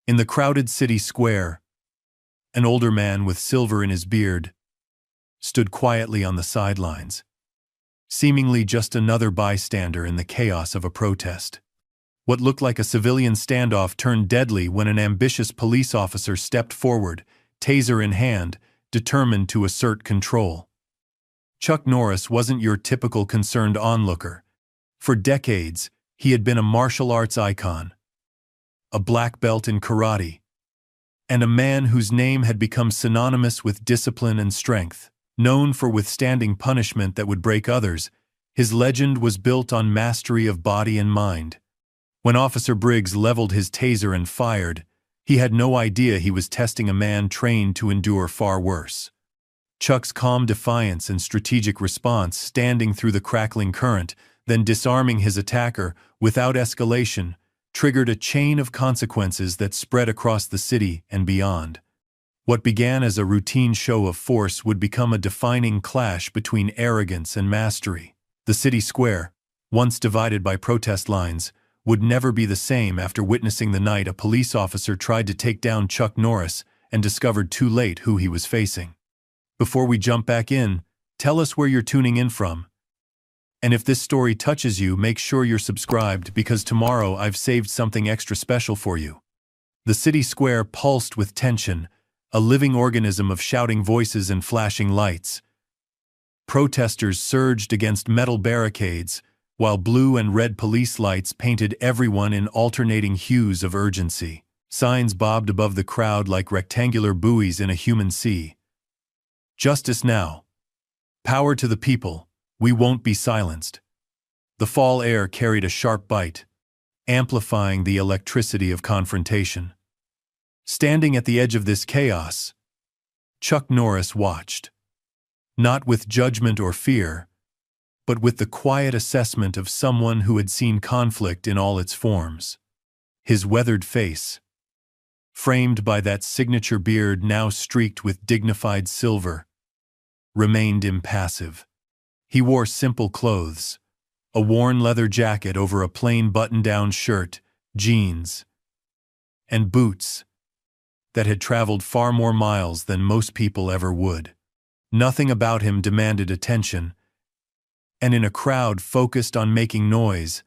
In the crowded city square, an older man with silver in his beard stood quietly on the sidelines, seemingly just another bystander in the chaos of a protest. What looked like a civilian standoff turned deadly when an ambitious police officer stepped forward, taser in hand, determined to assert control. Chuck Norris wasn't your typical concerned onlooker. For decades, he had been a martial arts icon, a black belt in karate, and a man whose name had become synonymous with discipline and strength. Known for withstanding punishment that would break others, his legend was built on mastery of body and mind. When Officer Briggs leveled his taser and fired, he had no idea he was testing a man trained to endure far worse. Chuck's calm defiance and strategic response, standing through the crackling current, then disarming his attacker without escalation, triggered a chain of consequences that spread across the city and beyond. What began as a routine show of force would become a defining clash between arrogance and mastery. The city square, once divided by protest lines, would never be the same after witnessing the night a police officer tried to take down Chuck Norris and discovered too late who he was facing. Before we jump back in, tell us where you're tuning in from. And if this story touches you, make sure you're subscribed because tomorrow I've saved something extra special for you. The city square pulsed with tension, a living organism of shouting voices and flashing lights. Protesters surged against metal barricades, while blue and red police lights painted everyone in alternating hues of urgency. Signs bobbed above the crowd like rectangular buoys in a human sea. Justice now. Power to the people. We won't be silenced. The fall air carried a sharp bite, amplifying the electricity of confrontation. Standing at the edge of this chaos, Chuck Norris watched, not with judgment or fear, but with the quiet assessment of someone who had seen conflict in all its forms. His weathered face, framed by that signature beard now streaked with dignified silver, remained impassive. He wore simple clothes, a worn leather jacket over a plain button-down shirt, jeans, and boots that had traveled far more miles than most people ever would. Nothing about him demanded attention, and in a crowd focused on making noise,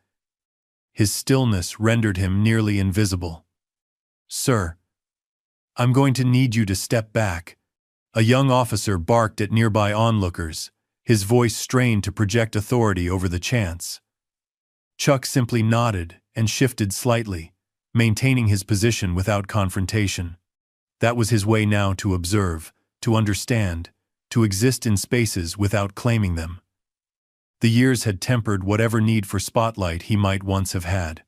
his stillness rendered him nearly invisible. "Sir, I'm going to need you to step back," a young officer barked at nearby onlookers, his voice strained to project authority over the chance. Chuck simply nodded and shifted slightly, maintaining his position without confrontation. That was his way now to observe, to understand, to exist in spaces without claiming them. The years had tempered whatever need for spotlight he might once have had.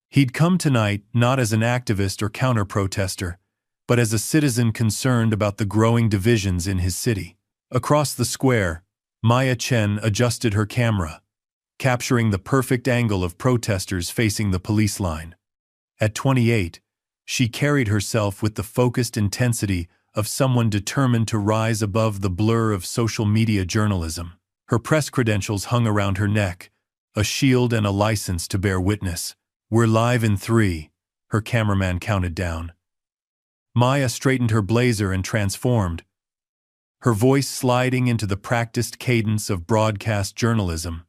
He'd come tonight not as an activist or counter-protester, but as a citizen concerned about the growing divisions in his city. Across the square, Maya Chen adjusted her camera, capturing the perfect angle of protesters facing the police line. At 28, she carried herself with the focused intensity of someone determined to rise above the blur of social media journalism. Her press credentials hung around her neck, a shield and a license to bear witness. "We're live in 3, her cameraman counted down. Maya straightened her blazer and transformed, her voice sliding into the practiced cadence of broadcast journalism.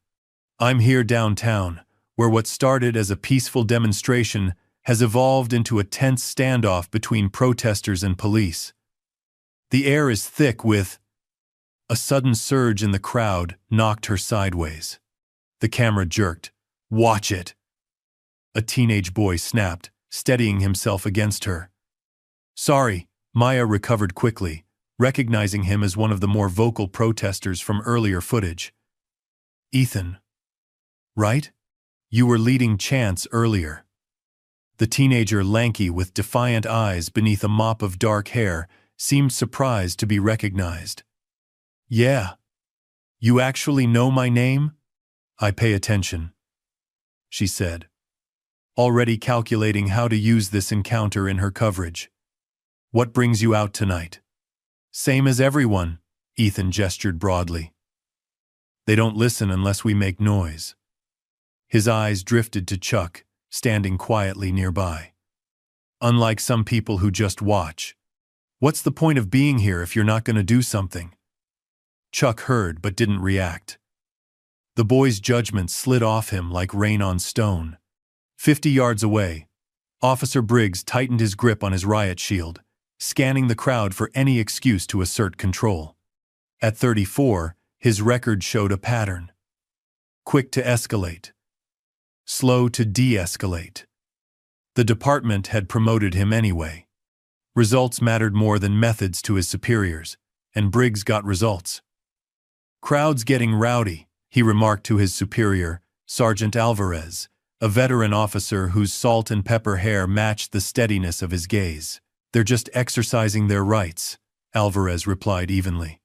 "I'm here downtown, where what started as a peaceful demonstration has evolved into a tense standoff between protesters and police. The air is thick with..." A sudden surge in the crowd knocked her sideways. The camera jerked. "Watch it!" A teenage boy snapped, steadying himself against her. "Sorry," Maya recovered quickly, recognizing him as one of the more vocal protesters from earlier footage. "Ethan, right? You were leading chants earlier." The teenager, lanky with defiant eyes beneath a mop of dark hair, seemed surprised to be recognized. "Yeah. You actually know my name?" "I pay attention," she said, already calculating how to use this encounter in her coverage. "What brings you out tonight?" "Same as everyone," Ethan gestured broadly. "They don't listen unless we make noise." His eyes drifted to Chuck, standing quietly nearby. unlike some people who just watch. What's the point of being here if you're not going to do something? Chuck heard but didn't react. The boy's judgment slid off him like rain on stone. 50 yards away, Officer Briggs tightened his grip on his riot shield, scanning the crowd for any excuse to assert control. At 34, his record showed a pattern. Quick to escalate. Slow to de-escalate. The department had promoted him anyway. Results mattered more than methods to his superiors, and Briggs got results. "Crowd's getting rowdy," he remarked to his superior, Sergeant Alvarez, a veteran officer whose salt and pepper hair matched the steadiness of his gaze. "They're just exercising their rights," Alvarez replied evenly.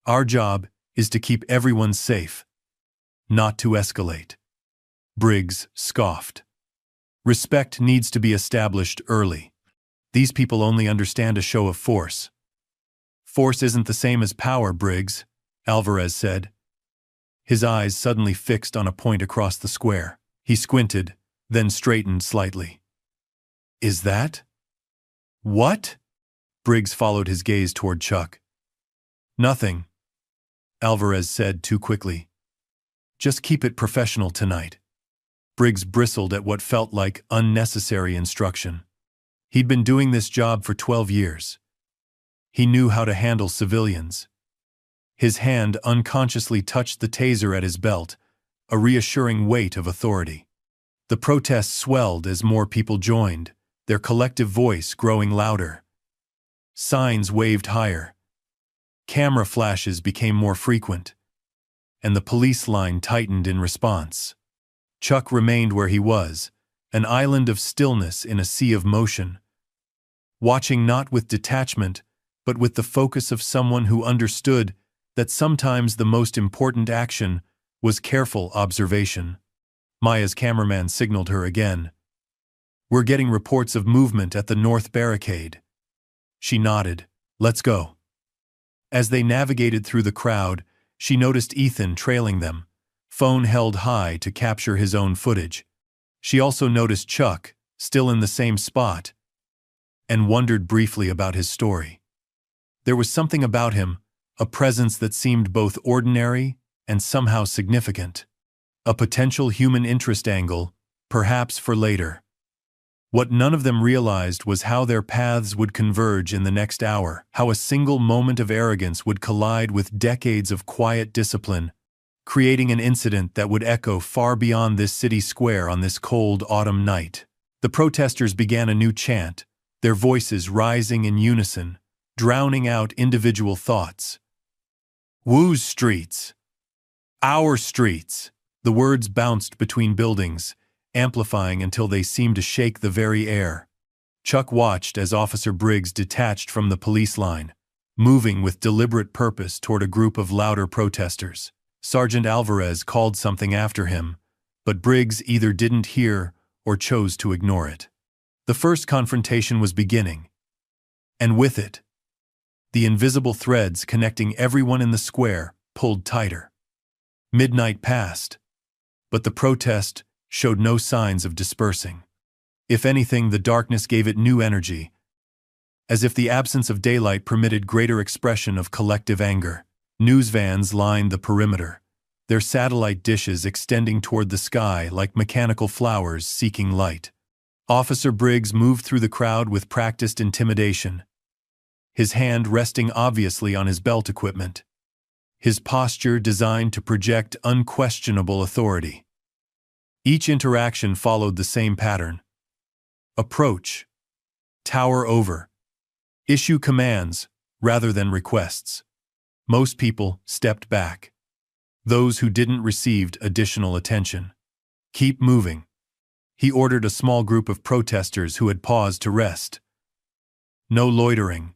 "Our job is to keep everyone safe, not to escalate." Briggs scoffed. "Respect needs to be established early. These people only understand a show of force." "Force isn't the same as power, Briggs," Alvarez said. His eyes suddenly fixed on a point across the square. He squinted, then straightened slightly. "Is that?" "What?" Briggs followed his gaze toward Chuck. "Nothing," Alvarez said too quickly. "Just keep it professional tonight." Briggs bristled at what felt like unnecessary instruction. He'd been doing this job for 12 years. He knew how to handle civilians. His hand unconsciously touched the taser at his belt, a reassuring weight of authority. The protests swelled as more people joined, their collective voice growing louder. Signs waved higher. Camera flashes became more frequent, and the police line tightened in response. Chuck remained where he was, an island of stillness in a sea of motion, watching not with detachment, but with the focus of someone who understood that sometimes the most important action was careful observation. Maya's cameraman signaled her again. "We're getting reports of movement at the north barricade." She nodded. "Let's go." As they navigated through the crowd, she noticed Ethan trailing them, phone held high to capture his own footage. She also noticed Chuck, still in the same spot, and wondered briefly about his story. There was something about him, a presence that seemed both ordinary and somehow significant. A potential human interest angle, perhaps for later. What none of them realized was how their paths would converge in the next hour, how a single moment of arrogance would collide with decades of quiet discipline, creating an incident that would echo far beyond this city square on this cold autumn night. The protesters began a new chant, their voices rising in unison, drowning out individual thoughts. "Woo's streets! Our streets!" The words bounced between buildings, amplifying until they seemed to shake the very air. Chuck watched as Officer Briggs detached from the police line, moving with deliberate purpose toward a group of louder protesters. Sergeant Alvarez called something after him, but Briggs either didn't hear or chose to ignore it. The first confrontation was beginning, and with it, the invisible threads connecting everyone in the square pulled tighter. Midnight passed, but the protest showed no signs of dispersing. If anything, the darkness gave it new energy, as if the absence of daylight permitted greater expression of collective anger. News vans lined the perimeter, their satellite dishes extending toward the sky like mechanical flowers seeking light. Officer Briggs moved through the crowd with practiced intimidation, his hand resting obviously on his belt equipment, his posture designed to project unquestionable authority. Each interaction followed the same pattern. Approach. Tower over. Issue commands rather than requests. Most people stepped back. Those who didn't received additional attention. "Keep moving," he ordered a small group of protesters who had paused to rest. "No loitering.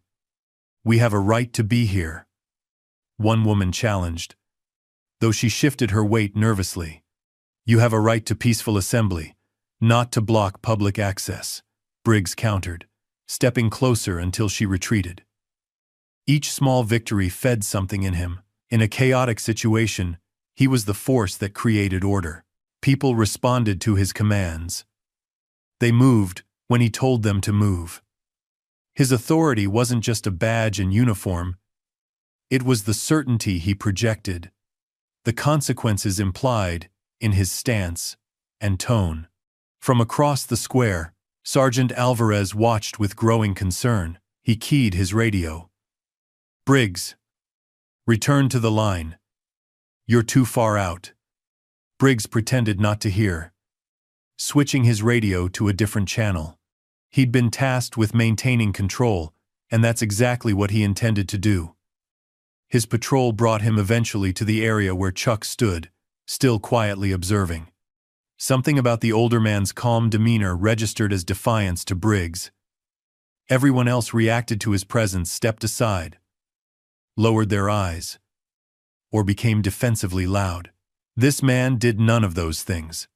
We have a right to be here," one woman challenged, though she shifted her weight nervously. "You have a right to peaceful assembly, not to block public access," Briggs countered, stepping closer until she retreated. Each small victory fed something in him. In a chaotic situation, he was the force that created order. People responded to his commands. They moved, when he told them to move. His authority wasn't just a badge and uniform, it was the certainty he projected, the consequences implied in his stance and tone. From across the square, Sergeant Alvarez watched with growing concern. He keyed his radio. "Briggs, return to the line. You're too far out." Briggs pretended not to hear, switching his radio to a different channel. He'd been tasked with maintaining control, and that's exactly what he intended to do. His patrol brought him eventually to the area where Chuck stood, still quietly observing. Something about the older man's calm demeanor registered as defiance to Briggs. Everyone else reacted to his presence, stepped aside, lowered their eyes, or became defensively loud. This man did none of those things.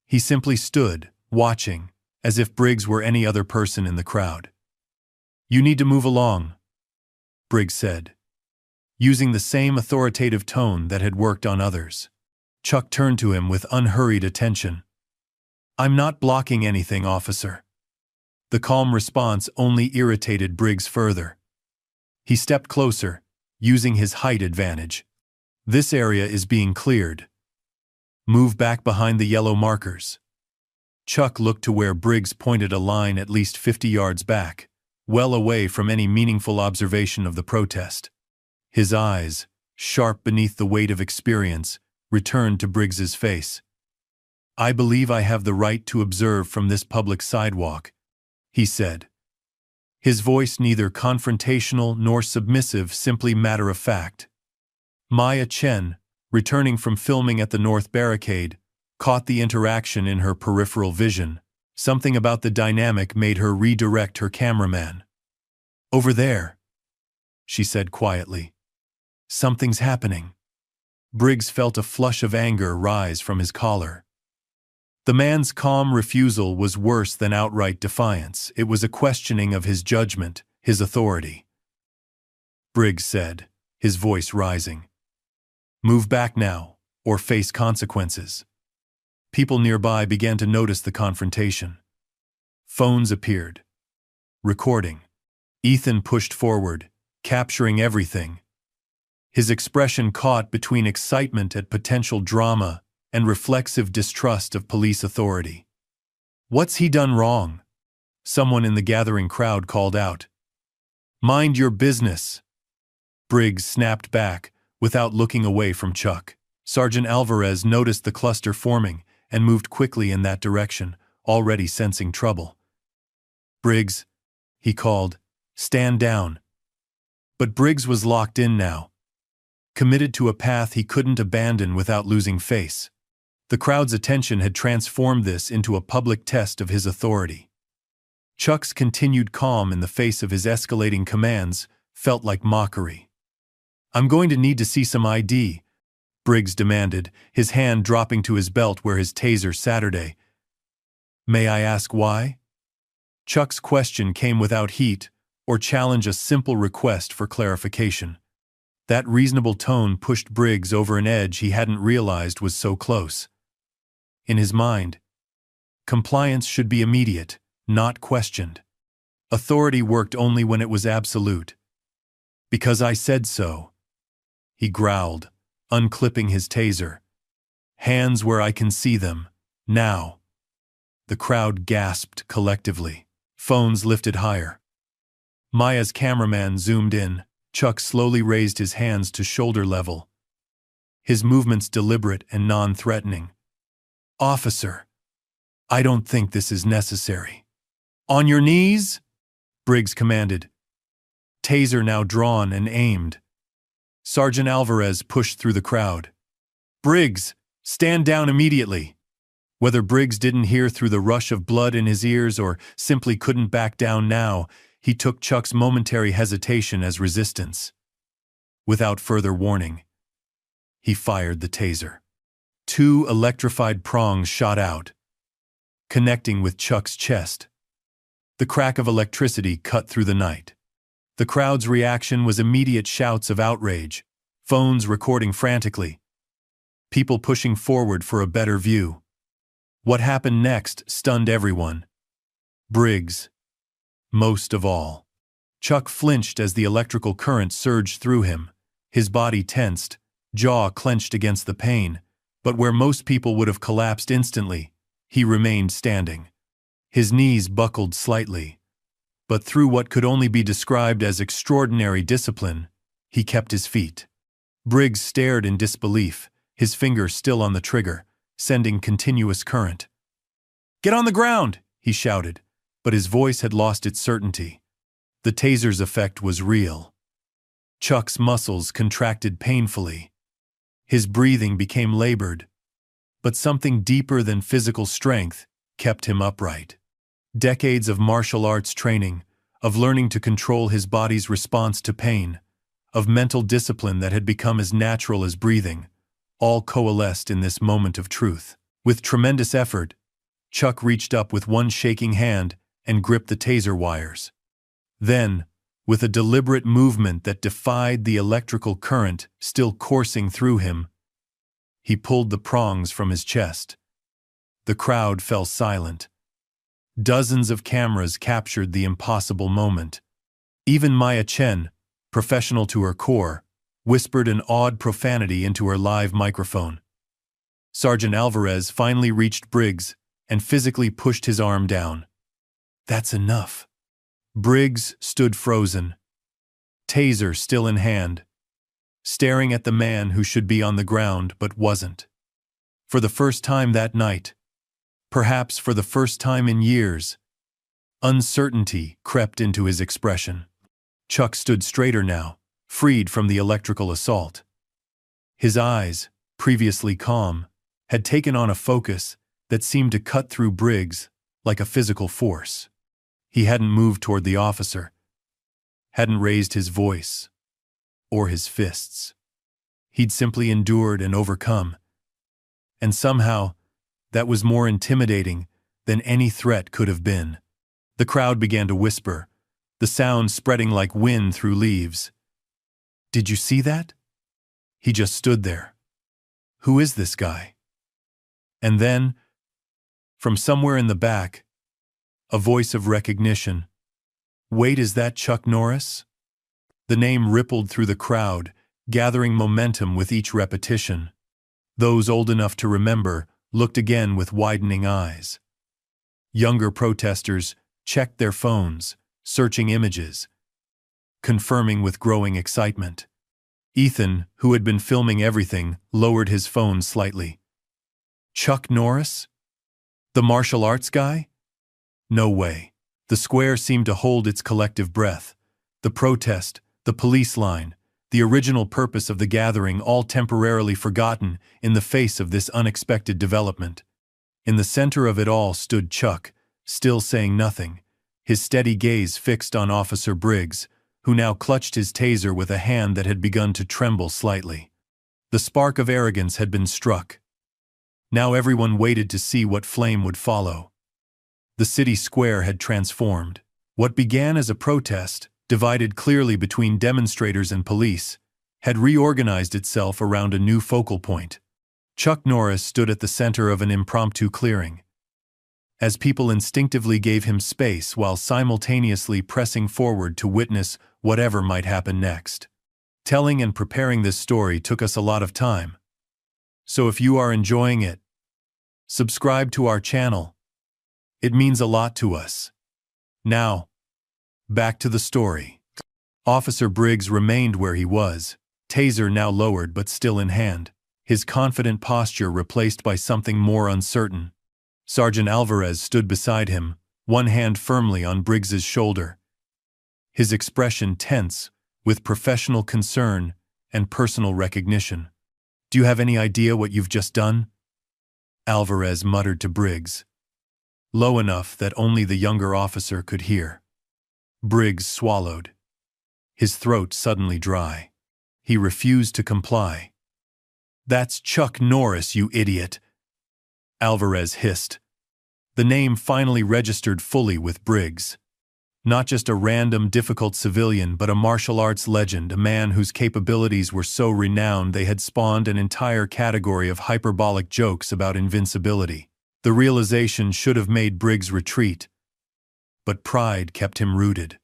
He simply stood, watching, as if Briggs were any other person in the crowd. "You need to move along," Briggs said, using the same authoritative tone that had worked on others. Chuck turned to him with unhurried attention. "I'm not blocking anything, officer." The calm response only irritated Briggs further. He stepped closer, using his height advantage. "This area is being cleared. Move back behind the yellow markers." Chuck looked to where Briggs pointed a line at least 50 yards back, well away from any meaningful observation of the protest. His eyes, sharp beneath the weight of experience, returned to Briggs's face. "I believe I have the right to observe from this public sidewalk," he said. His voice neither confrontational nor submissive, simply matter-of-fact. Maya Chen, returning from filming at the North Barricade, caught the interaction in her peripheral vision. Something about the dynamic made her redirect her cameraman. "Over there," she said quietly. "Something's happening." Briggs felt a flush of anger rise from his collar. The man's calm refusal was worse than outright defiance. It was a questioning of his judgment, his authority. Briggs said, his voice rising. "Move back now, or face consequences." People nearby began to notice the confrontation. Phones appeared. Recording. Ethan pushed forward, capturing everything. His expression caught between excitement at potential drama and reflexive distrust of police authority. "What's he done wrong?" Someone in the gathering crowd called out. "Mind your business." Briggs snapped back, without looking away from Chuck. Sergeant Alvarez noticed the cluster forming and moved quickly in that direction, already sensing trouble. "Briggs," he called, "stand down." But Briggs was locked in now, committed to a path he couldn't abandon without losing face. The crowd's attention had transformed this into a public test of his authority. Chuck's continued calm in the face of his escalating commands felt like mockery. "I'm going to need to see some ID," Briggs demanded, his hand dropping to his belt where his taser Saturday. "May I ask why?" Chuck's question came without heat or challenge, a simple request for clarification. That reasonable tone pushed Briggs over an edge he hadn't realized was so close. In his mind, compliance should be immediate, not questioned. Authority worked only when it was absolute. "Because I said so," he growled, unclipping his taser. "Hands where I can see them, now." The crowd gasped collectively. Phones lifted higher. Maya's cameraman zoomed in. Chuck slowly raised his hands to shoulder level, his movements deliberate and non-threatening. "Officer, I don't think this is necessary." "On your knees," Briggs commanded. Taser now drawn and aimed. Sergeant Alvarez pushed through the crowd. "Briggs, stand down immediately." Whether Briggs didn't hear through the rush of blood in his ears or simply couldn't back down now, he took Chuck's momentary hesitation as resistance. Without further warning, he fired the taser. 2 electrified prongs shot out, connecting with Chuck's chest. The crack of electricity cut through the night. The crowd's reaction was immediate shouts of outrage, phones recording frantically, people pushing forward for a better view. What happened next stunned everyone. Briggs, most of all. Chuck flinched as the electrical current surged through him, his body tensed, jaw clenched against the pain, but where most people would have collapsed instantly, he remained standing. His knees buckled slightly, but through what could only be described as extraordinary discipline, he kept his feet. Briggs stared in disbelief, his finger still on the trigger, sending continuous current. "Get on the ground!" he shouted, but his voice had lost its certainty. The taser's effect was real. Chuck's muscles contracted painfully. His breathing became labored, but something deeper than physical strength kept him upright. Decades of martial arts training, of learning to control his body's response to pain, of mental discipline that had become as natural as breathing, all coalesced in this moment of truth. With tremendous effort, Chuck reached up with one shaking hand and gripped the taser wires. Then, with a deliberate movement that defied the electrical current still coursing through him, he pulled the prongs from his chest. The crowd fell silent. Dozens of cameras captured the impossible moment. Even Maya Chen, professional to her core, whispered an awed profanity into her live microphone. Sergeant Alvarez finally reached Briggs and physically pushed his arm down. "That's enough." Briggs stood frozen, taser still in hand, staring at the man who should be on the ground but wasn't. For the first time that night, perhaps for the first time in years, uncertainty crept into his expression. Chuck stood straighter now, freed from the electrical assault. His eyes, previously calm, had taken on a focus that seemed to cut through Briggs like a physical force. He hadn't moved toward the officer, hadn't raised his voice or his fists. He'd simply endured and overcome. And somehow, that was more intimidating than any threat could have been. The crowd began to whisper, the sound spreading like wind through leaves. "Did you see that?" He just stood there. "Who is this guy?" And then, from somewhere in the back, a voice of recognition. "Wait, is that Chuck Norris?" The name rippled through the crowd, gathering momentum with each repetition. Those old enough to remember looked again with widening eyes. Younger protesters checked their phones, searching images, confirming with growing excitement. Ethan, who had been filming everything, lowered his phone slightly. "Chuck Norris? The martial arts guy? No way." The square seemed to hold its collective breath. The protest, the police line, the original purpose of the gathering all temporarily forgotten in the face of this unexpected development. In the center of it all stood Chuck, still saying nothing, his steady gaze fixed on Officer Briggs, who now clutched his taser with a hand that had begun to tremble slightly. The spark of arrogance had been struck. Now everyone waited to see what flame would follow. The city square had transformed. What began as a protest, divided clearly between demonstrators and police, had reorganized itself around a new focal point. Chuck Norris stood at the center of an impromptu clearing, as people instinctively gave him space while simultaneously pressing forward to witness whatever might happen next. Telling and preparing this story took us a lot of time. So if you are enjoying it, subscribe to our channel. It means a lot to us. Now, back to the story. Officer Briggs remained where he was, taser now lowered but still in hand, his confident posture replaced by something more uncertain. Sergeant Alvarez stood beside him, one hand firmly on Briggs's shoulder, his expression tense with professional concern and personal recognition. "Do you have any idea what you've just done?" Alvarez muttered to Briggs, low enough that only the younger officer could hear. Briggs swallowed, his throat suddenly dry. He refused to comply. "That's Chuck Norris, you idiot!" Alvarez hissed. The name finally registered fully with Briggs. Not just a random, difficult civilian, but a martial arts legend, a man whose capabilities were so renowned they had spawned an entire category of hyperbolic jokes about invincibility. The realization should have made Briggs retreat. but pride kept him rooted.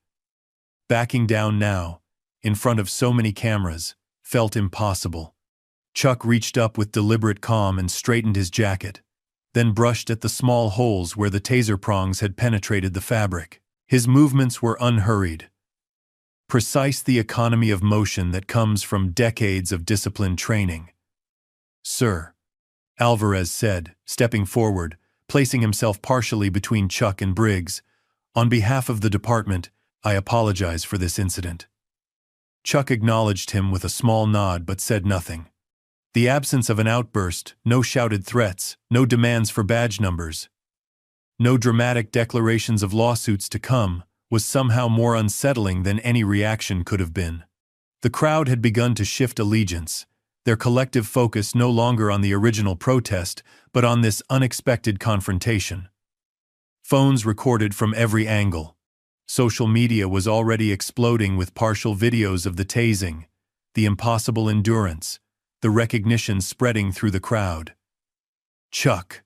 Backing down now, in front of so many cameras, felt impossible. Chuck reached up with deliberate calm and straightened his jacket, then brushed at the small holes where the taser prongs had penetrated the fabric. His movements were unhurried. Precise, the economy of motion that comes from decades of disciplined training. "Sir," Alvarez said, stepping forward, placing himself partially between Chuck and Briggs, "on behalf of the department, I apologize for this incident." Chuck acknowledged him with a small nod but said nothing. The absence of an outburst, no shouted threats, no demands for badge numbers, no dramatic declarations of lawsuits to come, was somehow more unsettling than any reaction could have been. The crowd had begun to shift allegiance, their collective focus no longer on the original protest, but on this unexpected confrontation. Phones recorded from every angle. Social media was already exploding with partial videos of the tasing, the impossible endurance, the recognition spreading through the crowd. "Chuck!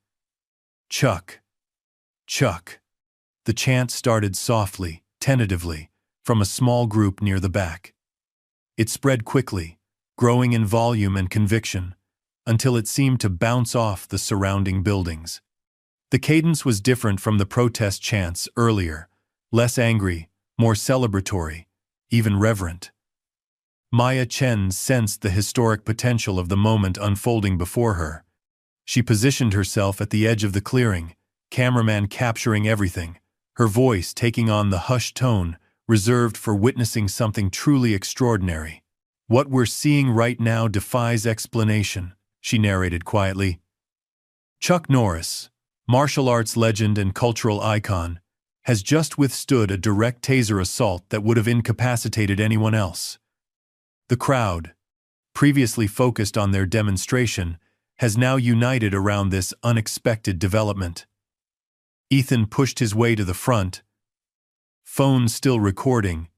Chuck! Chuck!" The chant started softly, tentatively, from a small group near the back. It spread quickly, growing in volume and conviction, until it seemed to bounce off the surrounding buildings. The cadence was different from the protest chants earlier, less angry, more celebratory, even reverent. Maya Chen sensed the historic potential of the moment unfolding before her. She positioned herself at the edge of the clearing, cameraman capturing everything, her voice taking on the hushed tone reserved for witnessing something truly extraordinary. "What we're seeing right now defies explanation," she narrated quietly. Chuck Norris, martial arts legend and cultural icon, has just withstood a direct taser assault that would have incapacitated anyone else. The crowd, previously focused on their demonstration, has now united around this unexpected development. Ethan pushed his way to the front, phone still recording,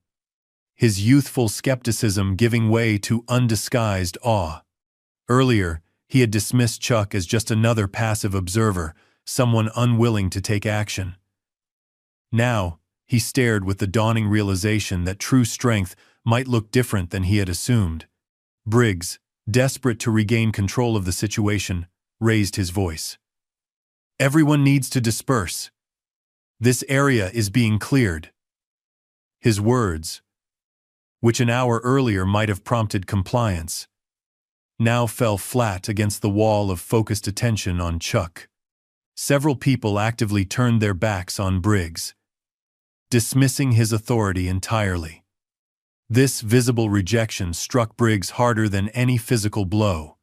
his youthful skepticism giving way to undisguised awe. Earlier, he had dismissed Chuck as just another passive observer, someone unwilling to take action. Now, he stared with the dawning realization that true strength might look different than he had assumed. Briggs, desperate to regain control of the situation, raised his voice. "Everyone needs to disperse. This area is being cleared." His words, which an hour earlier might have prompted compliance, now fell flat against the wall of focused attention on Chuck. Several people actively turned their backs on Briggs, dismissing his authority entirely. This visible rejection struck Briggs harder than any physical blow.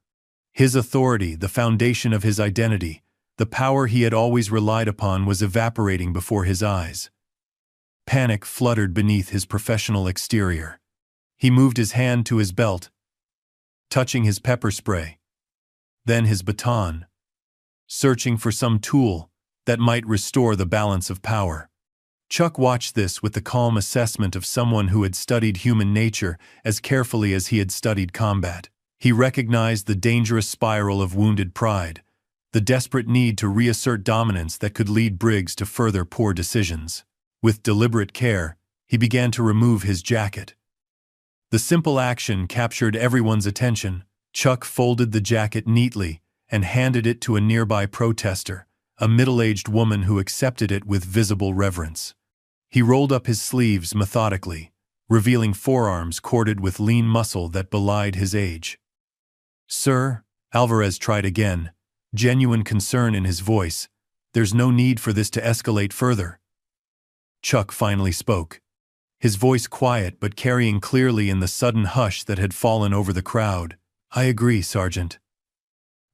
His authority, the foundation of his identity, the power he had always relied upon, was evaporating before his eyes. Panic fluttered beneath his professional exterior. He moved his hand to his belt, touching his pepper spray, then his baton, searching for some tool that might restore the balance of power. Chuck watched this with the calm assessment of someone who had studied human nature as carefully as he had studied combat. He recognized the dangerous spiral of wounded pride, the desperate need to reassert dominance that could lead Briggs to further poor decisions. With deliberate care, he began to remove his jacket. The simple action captured everyone's attention. Chuck folded the jacket neatly and handed it to a nearby protester, a middle-aged woman who accepted it with visible reverence. He rolled up his sleeves methodically, revealing forearms corded with lean muscle that belied his age. "Sir," Alvarez tried again, genuine concern in his voice, "there's no need for this to escalate further." Chuck finally spoke, his voice quiet but carrying clearly in the sudden hush that had fallen over the crowd. "I agree, Sergeant."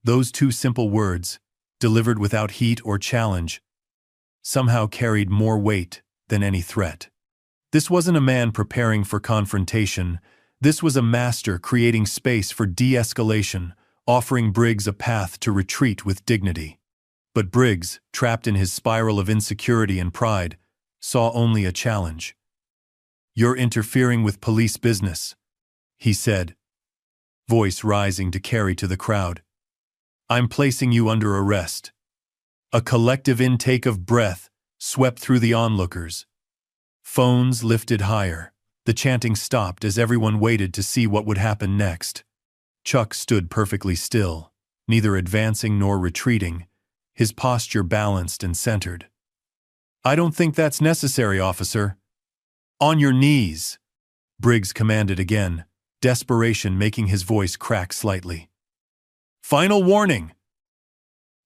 Those two simple words, delivered without heat or challenge, somehow carried more weight than any threat. This wasn't a man preparing for confrontation. This was a master creating space for de-escalation, offering Briggs a path to retreat with dignity. But Briggs, trapped in his spiral of insecurity and pride, saw only a challenge. "You're interfering with police business," he said, voice rising to carry to the crowd. "I'm placing you under arrest." A collective intake of breath, swept through the onlookers. Phones lifted higher. The chanting stopped as everyone waited to see what would happen next. Chuck stood perfectly still, neither advancing nor retreating, his posture balanced and centered. "I don't think that's necessary, officer." "On your knees," Briggs commanded again, desperation making his voice crack slightly. "Final warning!"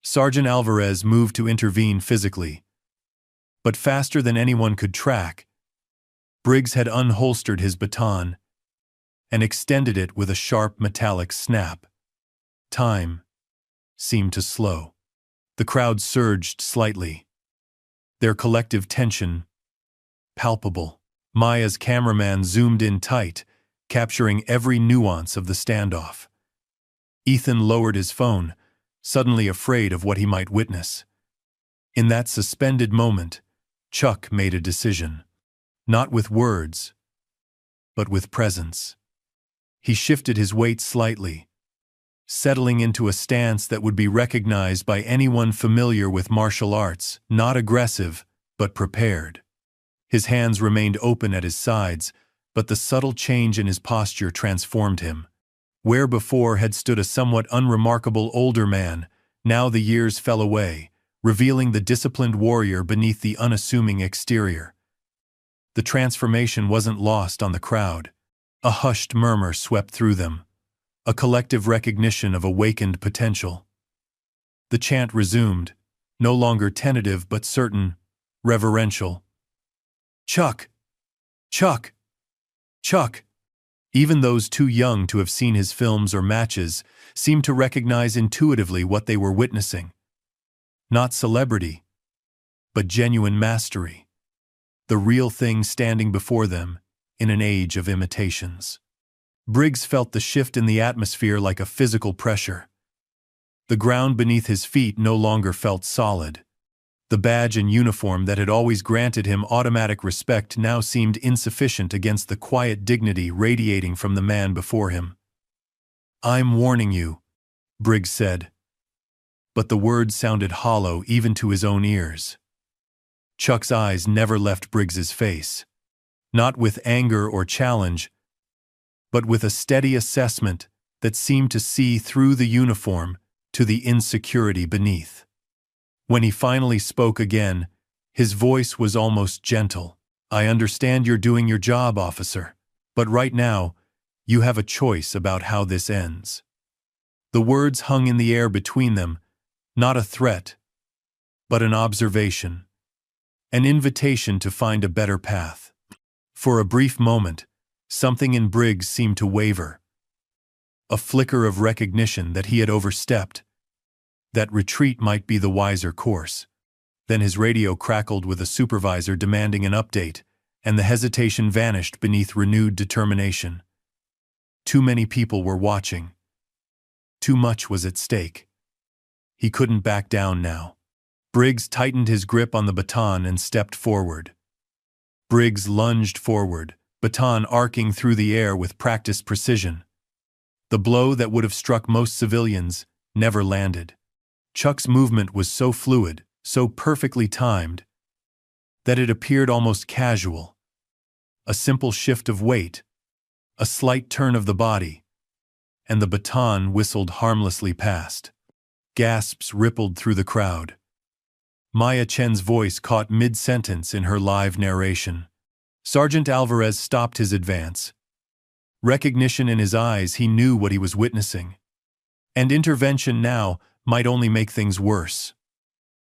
Sergeant Alvarez moved to intervene physically. But faster than anyone could track, Briggs had unholstered his baton and extended it with a sharp metallic snap. Time seemed to slow. The crowd surged slightly, their collective tension palpable. Maya's cameraman zoomed in tight, capturing every nuance of the standoff. Ethan lowered his phone, suddenly afraid of what he might witness. In that suspended moment, Chuck made a decision. Not with words, but with presence. He shifted his weight slightly, settling into a stance that would be recognized by anyone familiar with martial arts, not aggressive, but prepared. His hands remained open at his sides, but the subtle change in his posture transformed him. Where before had stood a somewhat unremarkable older man, now the years fell away, revealing the disciplined warrior beneath the unassuming exterior. The transformation wasn't lost on the crowd. A hushed murmur swept through them, a collective recognition of awakened potential. The chant resumed, no longer tentative but certain, reverential. "Chuck! Chuck! Chuck!" Even those too young to have seen his films or matches seemed to recognize intuitively what they were witnessing. Not celebrity, but genuine mastery. The real thing standing before them in an age of imitations. Briggs felt the shift in the atmosphere like a physical pressure. The ground beneath his feet no longer felt solid. The badge and uniform that had always granted him automatic respect now seemed insufficient against the quiet dignity radiating from the man before him. "I'm warning you," Briggs said. But the words sounded hollow even to his own ears. Chuck's eyes never left Briggs's face, not with anger or challenge, but with a steady assessment that seemed to see through the uniform to the insecurity beneath. When he finally spoke again, his voice was almost gentle. "I understand you're doing your job, officer, but right now, you have a choice about how this ends." The words hung in the air between them, not a threat, but an observation, an invitation to find a better path. For a brief moment, something in Briggs seemed to waver. A flicker of recognition that he had overstepped, that retreat might be the wiser course. Then his radio crackled with a supervisor demanding an update, and the hesitation vanished beneath renewed determination. Too many people were watching. Too much was at stake. He couldn't back down now. Briggs tightened his grip on the baton and stepped forward. Briggs lunged forward, baton arcing through the air with practiced precision. The blow that would have struck most civilians never landed. Chuck's movement was so fluid, so perfectly timed, that it appeared almost casual. A simple shift of weight, a slight turn of the body, and the baton whistled harmlessly past. Gasps rippled through the crowd. Maya Chen's voice caught mid-sentence in her live narration. Sergeant Alvarez stopped his advance. Recognition in his eyes, he knew what he was witnessing. And intervention now might only make things worse.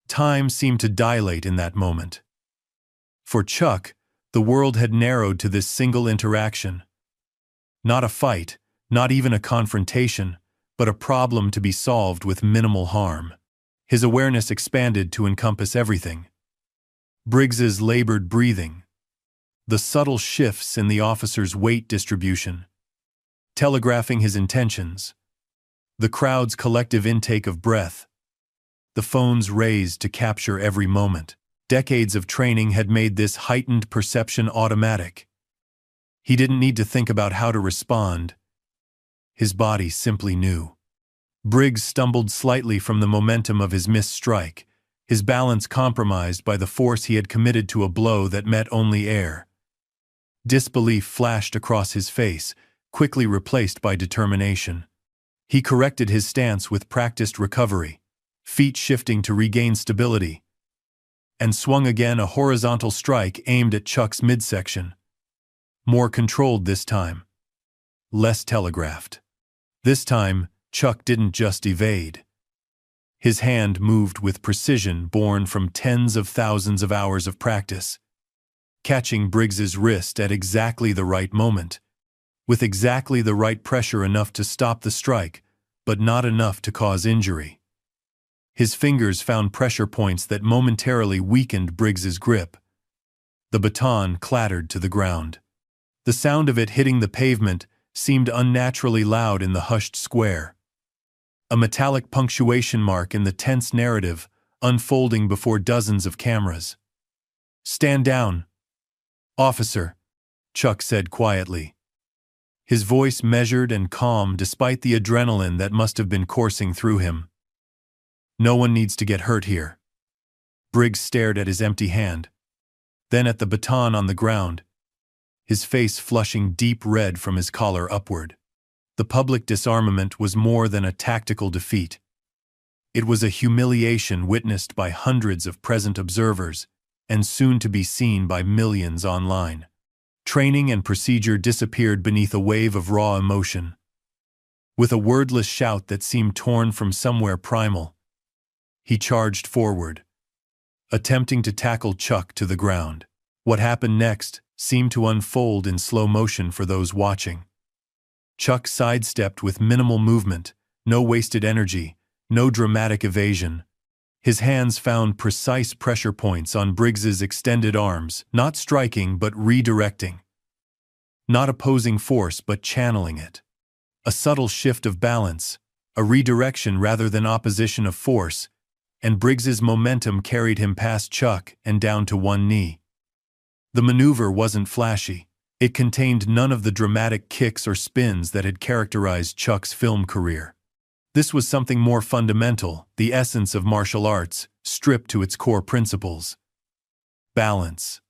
Time seemed to dilate in that moment. For Chuck, the world had narrowed to this single interaction. Not a fight, not even a confrontation, but a problem to be solved with minimal harm. His awareness expanded to encompass everything. Briggs's labored breathing, the subtle shifts in the officer's weight distribution, telegraphing his intentions, the crowd's collective intake of breath, the phones raised to capture every moment. Decades of training had made this heightened perception automatic. He didn't need to think about how to respond. His body simply knew. Briggs stumbled slightly from the momentum of his missed strike, his balance compromised by the force he had committed to a blow that met only air. Disbelief flashed across his face, quickly replaced by determination. He corrected his stance with practiced recovery, feet shifting to regain stability, and swung again, a horizontal strike aimed at Chuck's midsection. More controlled this time. Less telegraphed. This time, Chuck didn't just evade. His hand moved with precision born from tens of thousands of hours of practice, catching Briggs's wrist at exactly the right moment, with exactly the right pressure, enough to stop the strike, but not enough to cause injury. His fingers found pressure points that momentarily weakened Briggs's grip. The baton clattered to the ground. The sound of it hitting the pavement seemed unnaturally loud in the hushed square. A metallic punctuation mark in the tense narrative, unfolding before dozens of cameras. "Stand down, officer," Chuck said quietly. His voice measured and calm despite the adrenaline that must have been coursing through him. "No one needs to get hurt here." Briggs stared at his empty hand, then at the baton on the ground, his face flushing deep red from his collar upward. The public disarmament was more than a tactical defeat. It was a humiliation witnessed by hundreds of present observers and soon to be seen by millions online. Training and procedure disappeared beneath a wave of raw emotion. With a wordless shout that seemed torn from somewhere primal, he charged forward, attempting to tackle Chuck to the ground. What happened next seemed to unfold in slow motion for those watching. Chuck sidestepped with minimal movement, no wasted energy, no dramatic evasion. His hands found precise pressure points on Briggs's extended arms, not striking but redirecting. Not opposing force but channeling it. A subtle shift of balance, a redirection rather than opposition of force, and Briggs's momentum carried him past Chuck and down to one knee. The maneuver wasn't flashy. It contained none of the dramatic kicks or spins that had characterized Chuck's film career. This was something more fundamental, the essence of martial arts, stripped to its core principles. Balance.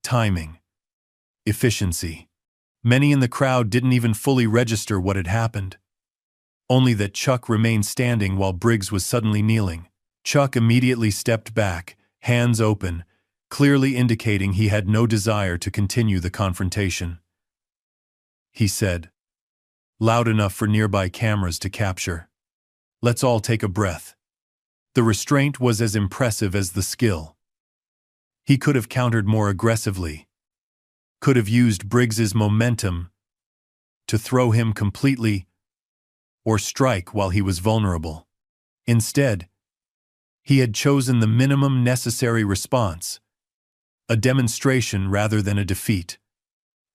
Timing. Efficiency. Many in the crowd didn't even fully register what had happened. Only that Chuck remained standing while Briggs was suddenly kneeling. Chuck immediately stepped back, hands open, clearly indicating he had no desire to continue the confrontation. He said, loud enough for nearby cameras to capture, "Let's all take a breath." The restraint was as impressive as the skill. He could have countered more aggressively, could have used Briggs's momentum to throw him completely or strike while he was vulnerable. Instead, he had chosen the minimum necessary response, a demonstration rather than a defeat,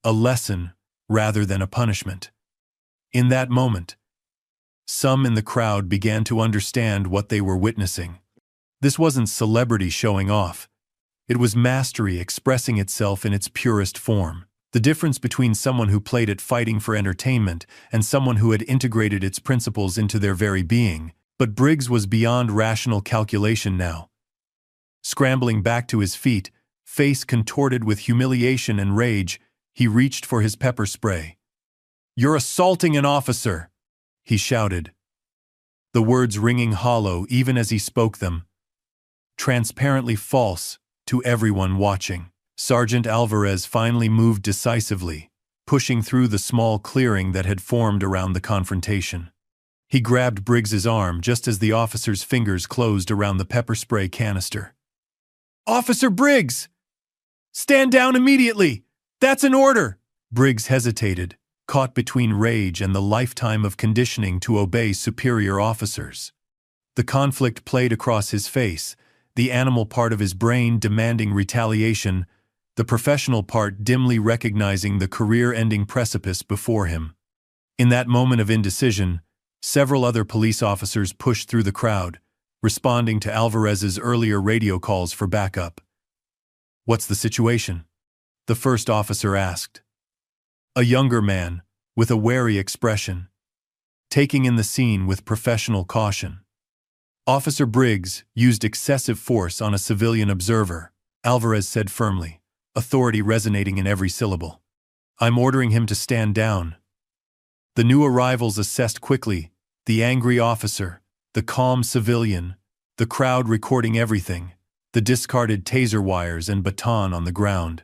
a lesson rather than a punishment. In that moment, some in the crowd began to understand what they were witnessing. This wasn't celebrity showing off. It was mastery expressing itself in its purest form. The difference between someone who played at fighting for entertainment and someone who had integrated its principles into their very being. But Briggs was beyond rational calculation now. Scrambling back to his feet, face contorted with humiliation and rage, he reached for his pepper spray. "You're assaulting an officer!" he shouted, the words ringing hollow even as he spoke them, transparently false to everyone watching. Sergeant Alvarez finally moved decisively, pushing through the small clearing that had formed around the confrontation. He grabbed Briggs's arm just as the officer's fingers closed around the pepper spray canister. "Officer Briggs! Stand down immediately! That's an order!" Briggs hesitated, caught between rage and the lifetime of conditioning to obey superior officers. The conflict played across his face, the animal part of his brain demanding retaliation, the professional part dimly recognizing the career-ending precipice before him. In that moment of indecision, several other police officers pushed through the crowd, responding to Alvarez's earlier radio calls for backup. "What's the situation?" the first officer asked. A younger man, with a wary expression, taking in the scene with professional caution. Officer Briggs used excessive force on a civilian observer, Alvarez said firmly, authority resonating in every syllable. I'm ordering him to stand down. The new arrivals assessed quickly, the angry officer, the calm civilian, the crowd recording everything, the discarded taser wires and baton on the ground.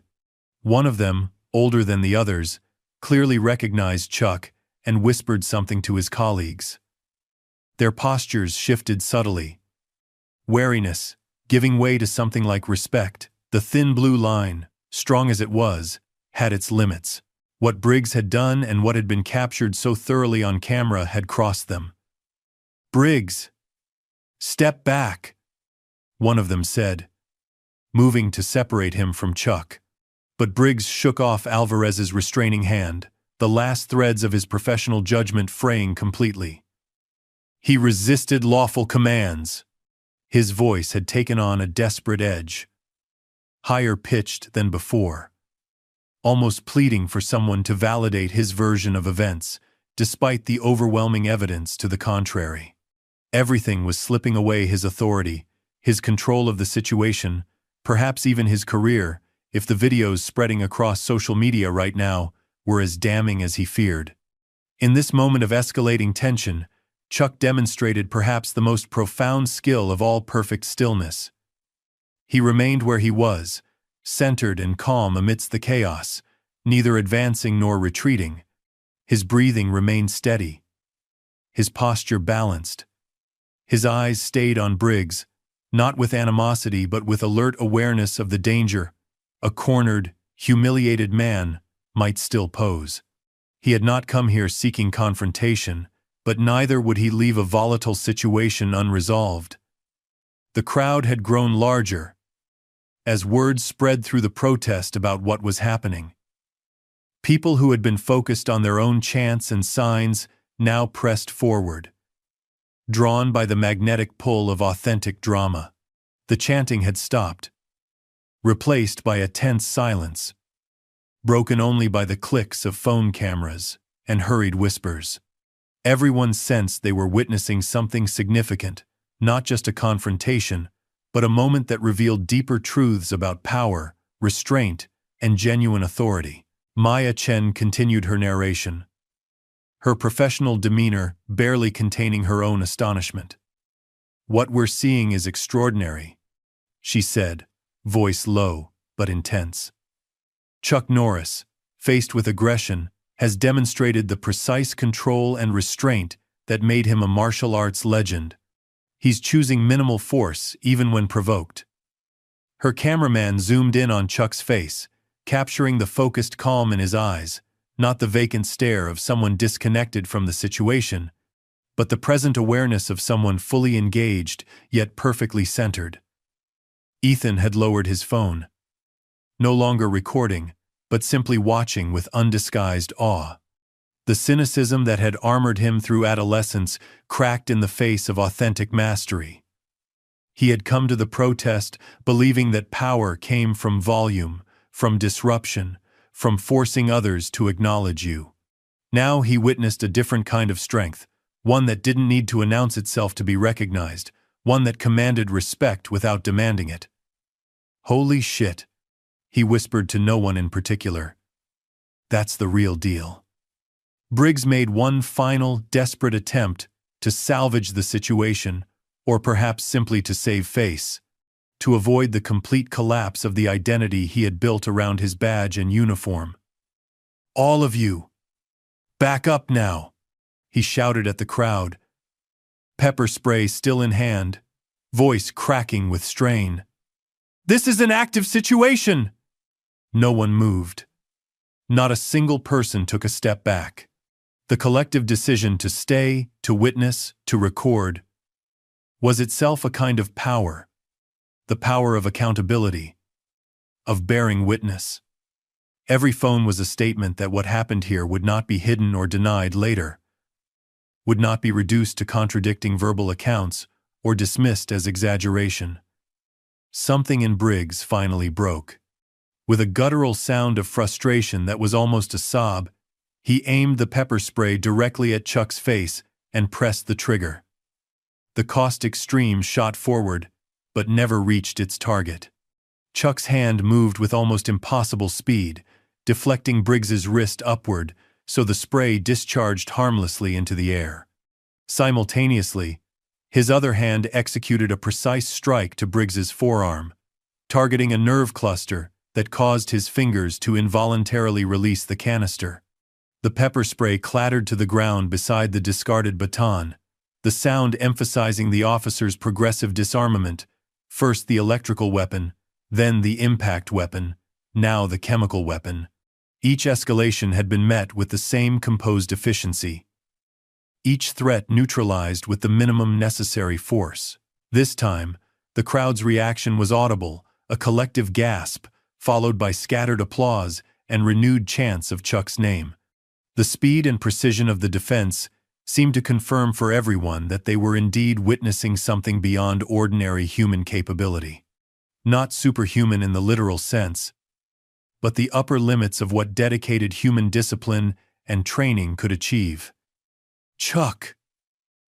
One of them, older than the others, clearly recognized Chuck and whispered something to his colleagues. Their postures shifted subtly. Wariness, giving way to something like respect. The thin blue line, strong as it was, had its limits. What Briggs had done and what had been captured so thoroughly on camera had crossed them. "Briggs! Step back!" one of them said, moving to separate him from Chuck. But Briggs shook off Alvarez's restraining hand, the last threads of his professional judgment fraying completely. He resisted lawful commands. His voice had taken on a desperate edge, higher pitched than before, almost pleading for someone to validate his version of events, despite the overwhelming evidence to the contrary. Everything was slipping away: his authority, his control of the situation, perhaps even his career, if the videos spreading across social media right now were as damning as he feared. In this moment of escalating tension, Chuck demonstrated perhaps the most profound skill of all: perfect stillness. He remained where he was, centered and calm amidst the chaos, neither advancing nor retreating. His breathing remained steady, his posture balanced. His eyes stayed on Briggs, not with animosity but with alert awareness of the danger a cornered, humiliated man might still pose. He had not come here seeking confrontation, but neither would he leave a volatile situation unresolved. The crowd had grown larger as words spread through the protest about what was happening. People who had been focused on their own chants and signs now pressed forward, drawn by the magnetic pull of authentic drama. The chanting had stopped, replaced by a tense silence, broken only by the clicks of phone cameras and hurried whispers. Everyone sensed they were witnessing something significant, not just a confrontation, but a moment that revealed deeper truths about power, restraint, and genuine authority. Maya Chen continued her narration, her professional demeanor barely containing her own astonishment. "What we're seeing is extraordinary," she said, voice low but intense. Chuck Norris, faced with aggression, has demonstrated the precise control and restraint that made him a martial arts legend. He's choosing minimal force even when provoked. Her cameraman zoomed in on Chuck's face, capturing the focused calm in his eyes, not the vacant stare of someone disconnected from the situation, but the present awareness of someone fully engaged yet perfectly centered. Ethan had lowered his phone, no longer recording, but simply watching with undisguised awe. The cynicism that had armored him through adolescence cracked in the face of authentic mastery. He had come to the protest believing that power came from volume, from disruption, from forcing others to acknowledge you. Now he witnessed a different kind of strength, one that didn't need to announce itself to be recognized, one that commanded respect without demanding it. "Holy shit," he whispered to no one in particular. "That's the real deal." Briggs made one final, desperate attempt to salvage the situation, or perhaps simply to save face, to avoid the complete collapse of the identity he had built around his badge and uniform. "All of you, back up now," he shouted at the crowd, pepper spray still in hand, voice cracking with strain. "This is an active situation!" No one moved. Not a single person took a step back. The collective decision to stay, to witness, to record, was itself a kind of power. The power of accountability, of bearing witness. Every phone was a statement that what happened here would not be hidden or denied later, would not be reduced to contradicting verbal accounts or dismissed as exaggeration. Something in Briggs finally broke. With a guttural sound of frustration that was almost a sob, he aimed the pepper spray directly at Chuck's face and pressed the trigger. The caustic stream shot forward, but never reached its target. Chuck's hand moved with almost impossible speed, deflecting Briggs's wrist upward so the spray discharged harmlessly into the air. Simultaneously, his other hand executed a precise strike to Briggs's forearm, targeting a nerve cluster that caused his fingers to involuntarily release the canister. The pepper spray clattered to the ground beside the discarded baton, the sound emphasizing the officer's progressive disarmament, first the electrical weapon, then the impact weapon, now the chemical weapon. Each escalation had been met with the same composed efficiency. Each threat neutralized with the minimum necessary force. This time, the crowd's reaction was audible, a collective gasp, followed by scattered applause and renewed chants of Chuck's name. The speed and precision of the defense seemed to confirm for everyone that they were indeed witnessing something beyond ordinary human capability. Not superhuman in the literal sense, but the upper limits of what dedicated human discipline and training could achieve. Chuck!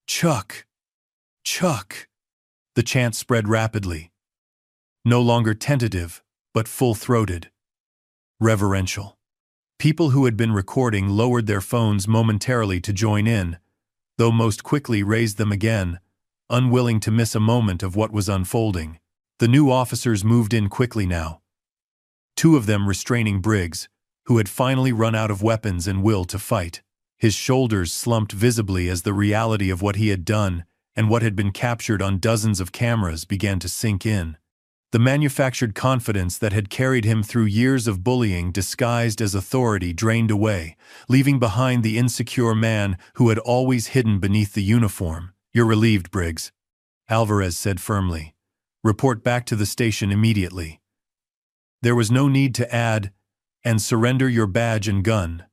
Chuck! Chuck! The chant spread rapidly. No longer tentative, but full-throated. Reverential. People who had been recording lowered their phones momentarily to join in, though most quickly raised them again, unwilling to miss a moment of what was unfolding. The new officers moved in quickly now, two of them restraining Briggs, who had finally run out of weapons and will to fight. His shoulders slumped visibly as the reality of what he had done and what had been captured on dozens of cameras began to sink in. The manufactured confidence that had carried him through years of bullying disguised as authority drained away, leaving behind the insecure man who had always hidden beneath the uniform. "You're relieved, Briggs," Alvarez said firmly. "Report back to the station immediately." There was no need to add, "and surrender your badge and gun."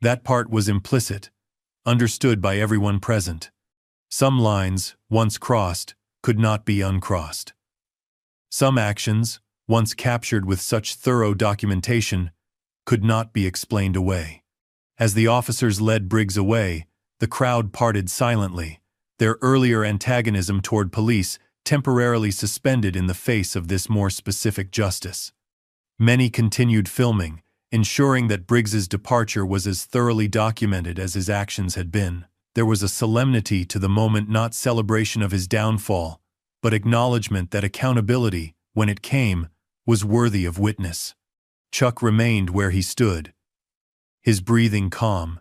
That part was implicit, understood by everyone present. Some lines, once crossed, could not be uncrossed. Some actions, once captured with such thorough documentation, could not be explained away. As the officers led Briggs away, the crowd parted silently, their earlier antagonism toward police temporarily suspended in the face of this more specific justice. Many continued filming, ensuring that Briggs's departure was as thoroughly documented as his actions had been. There was a solemnity to the moment, not celebration of his downfall, but acknowledgement that accountability, when it came, was worthy of witness. Chuck remained where he stood, his breathing calm,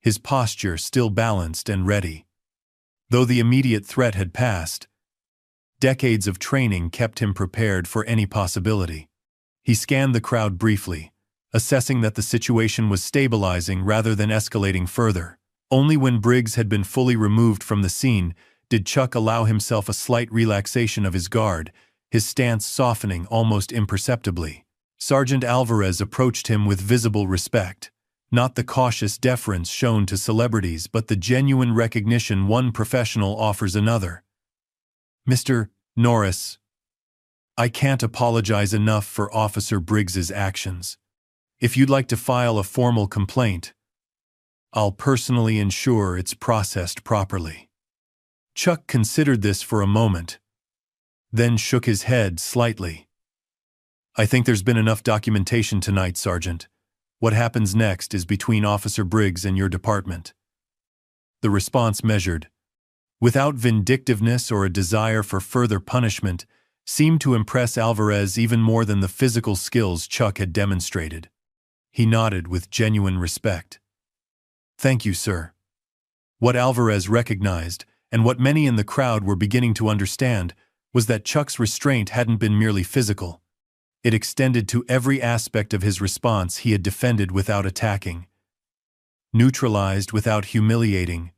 his posture still balanced and ready. Though the immediate threat had passed, decades of training kept him prepared for any possibility. He scanned the crowd briefly, assessing that the situation was stabilizing rather than escalating further. Only when Briggs had been fully removed from the scene did Chuck allow himself a slight relaxation of his guard, his stance softening almost imperceptibly. Sergeant Alvarez approached him with visible respect, not the cautious deference shown to celebrities but the genuine recognition one professional offers another. "Mr. Norris, I can't apologize enough for Officer Briggs's actions. If you'd like to file a formal complaint, I'll personally ensure it's processed properly." Chuck considered this for a moment, then shook his head slightly. "I think there's been enough documentation tonight, Sergeant. What happens next is between Officer Briggs and your department." The response measured, without vindictiveness or a desire for further punishment, seemed to impress Alvarez even more than the physical skills Chuck had demonstrated. He nodded with genuine respect. "Thank you, sir." What Alvarez recognized, and what many in the crowd were beginning to understand, was that Chuck's restraint hadn't been merely physical. It extended to every aspect of his response. He had defended without attacking, neutralized without humiliating,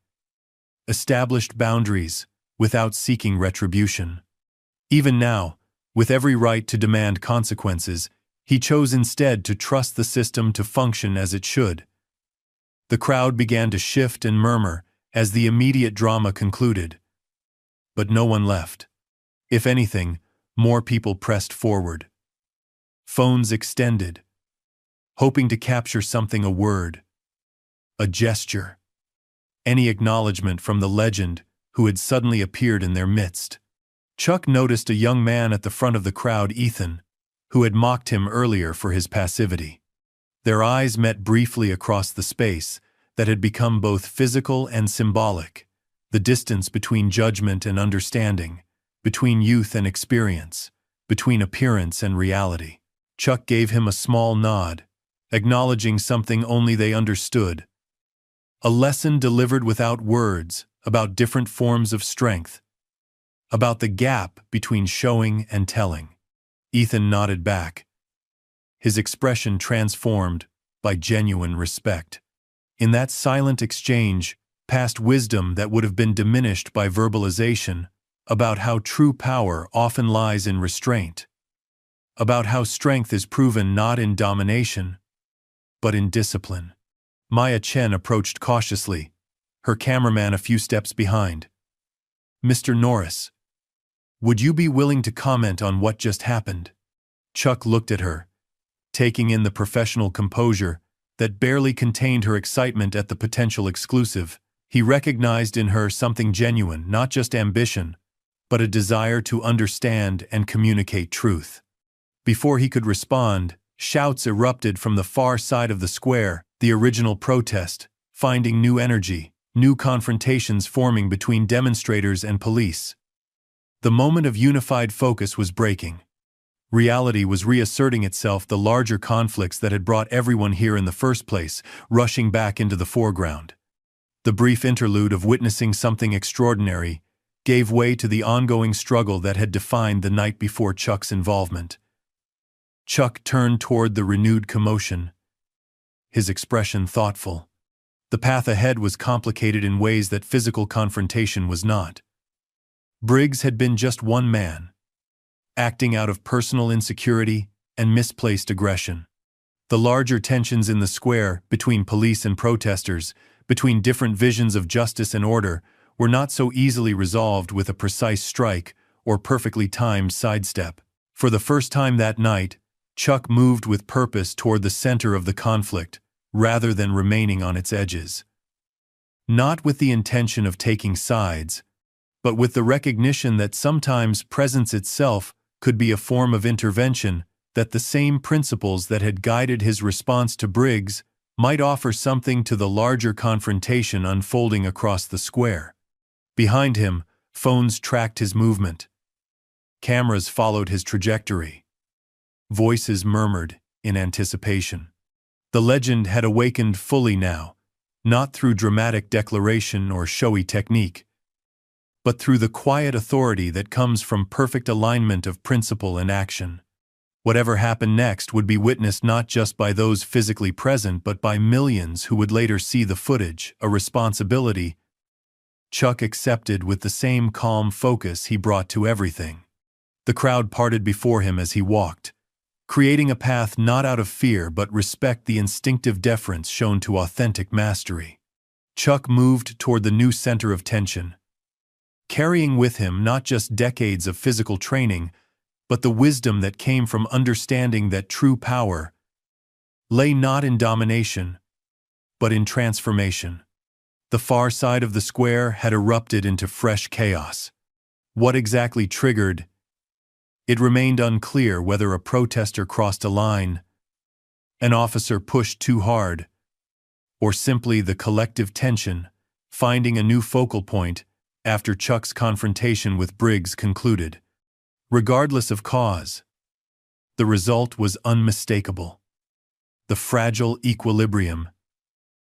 established boundaries without seeking retribution. Even now, with every right to demand consequences, he chose instead to trust the system to function as it should. The crowd began to shift and murmur as the immediate drama concluded. But no one left. If anything, more people pressed forward. Phones extended, hoping to capture something, a word, a gesture, any acknowledgement from the legend who had suddenly appeared in their midst. Chuck noticed a young man at the front of the crowd, Ethan, who had mocked him earlier for his passivity. Their eyes met briefly across the space that had become both physical and symbolic, the distance between judgment and understanding, between youth and experience, between appearance and reality. Chuck gave him a small nod, acknowledging something only they understood. A lesson delivered without words about different forms of strength, about the gap between showing and telling. Ethan nodded back, his expression transformed by genuine respect. In that silent exchange, past wisdom that would have been diminished by verbalization, about how true power often lies in restraint, about how strength is proven not in domination, but in discipline. Maya Chen approached cautiously, her cameraman a few steps behind. "Mr. Norris, would you be willing to comment on what just happened?" Chuck looked at her, taking in the professional composure that barely contained her excitement at the potential exclusive. He recognized in her something genuine, not just ambition, but a desire to understand and communicate truth. Before he could respond, shouts erupted from the far side of the square, the original protest, finding new energy, new confrontations forming between demonstrators and police. The moment of unified focus was breaking. Reality was reasserting itself, the larger conflicts that had brought everyone here in the first place, rushing back into the foreground. The brief interlude of witnessing something extraordinary gave way to the ongoing struggle that had defined the night before Chuck's involvement. Chuck turned toward the renewed commotion, his expression thoughtful. The path ahead was complicated in ways that physical confrontation was not. Briggs had been just one man, acting out of personal insecurity and misplaced aggression. The larger tensions in the square, between police and protesters, between different visions of justice and order, were not so easily resolved with a precise strike or perfectly timed sidestep. For the first time that night, Chuck moved with purpose toward the center of the conflict, rather than remaining on its edges. Not with the intention of taking sides, but with the recognition that sometimes presence itself could be a form of intervention, that the same principles that had guided his response to Briggs might offer something to the larger confrontation unfolding across the square. Behind him, phones tracked his movement. Cameras followed his trajectory. Voices murmured in anticipation. The legend had awakened fully now, not through dramatic declaration or showy technique, but through the quiet authority that comes from perfect alignment of principle and action. Whatever happened next would be witnessed not just by those physically present but by millions who would later see the footage, a responsibility Chuck accepted with the same calm focus he brought to everything. The crowd parted before him as he walked, creating a path not out of fear but respect, the instinctive deference shown to authentic mastery. Chuck moved toward the new center of tension, carrying with him not just decades of physical training, but the wisdom that came from understanding that true power lay not in domination, but in transformation. The far side of the square had erupted into fresh chaos. What exactly triggered? It remained unclear whether a protester crossed a line, an officer pushed too hard, or simply the collective tension, finding a new focal point after Chuck's confrontation with Briggs concluded. Regardless of cause, the result was unmistakable. The fragile equilibrium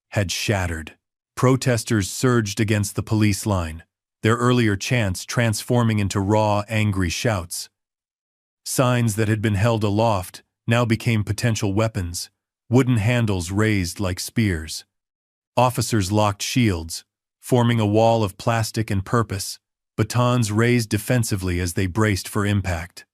had shattered. Protesters surged against the police line, their earlier chants transforming into raw, angry shouts. Signs that had been held aloft now became potential weapons, wooden handles raised like spears. Officers locked shields, forming a wall of plastic and purpose, batons raised defensively as they braced for impact.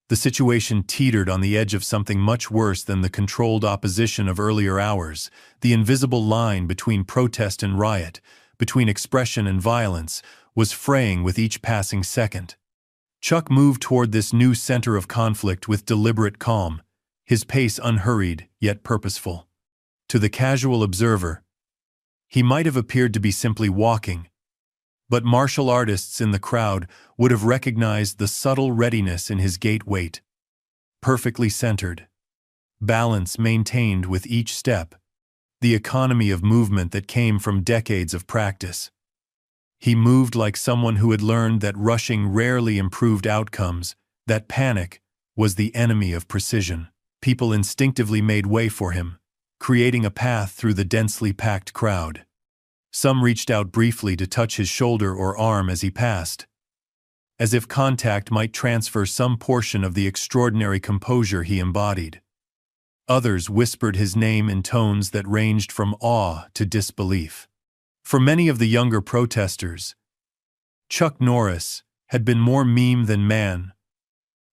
The situation teetered on the edge of something much worse than the controlled opposition of earlier hours. The invisible line between protest and riot, between expression and violence, was fraying with each passing second. Chuck moved toward this new center of conflict with deliberate calm, his pace unhurried yet purposeful. To the casual observer, he might have appeared to be simply walking, but martial artists in the crowd would have recognized the subtle readiness in his gait weight. Perfectly centered. Balance maintained with each step. The economy of movement that came from decades of practice. He moved like someone who had learned that rushing rarely improved outcomes, that panic was the enemy of precision. People instinctively made way for him, creating a path through the densely packed crowd. Some reached out briefly to touch his shoulder or arm as he passed, as if contact might transfer some portion of the extraordinary composure he embodied. Others whispered his name in tones that ranged from awe to disbelief. For many of the younger protesters, Chuck Norris had been more meme than man,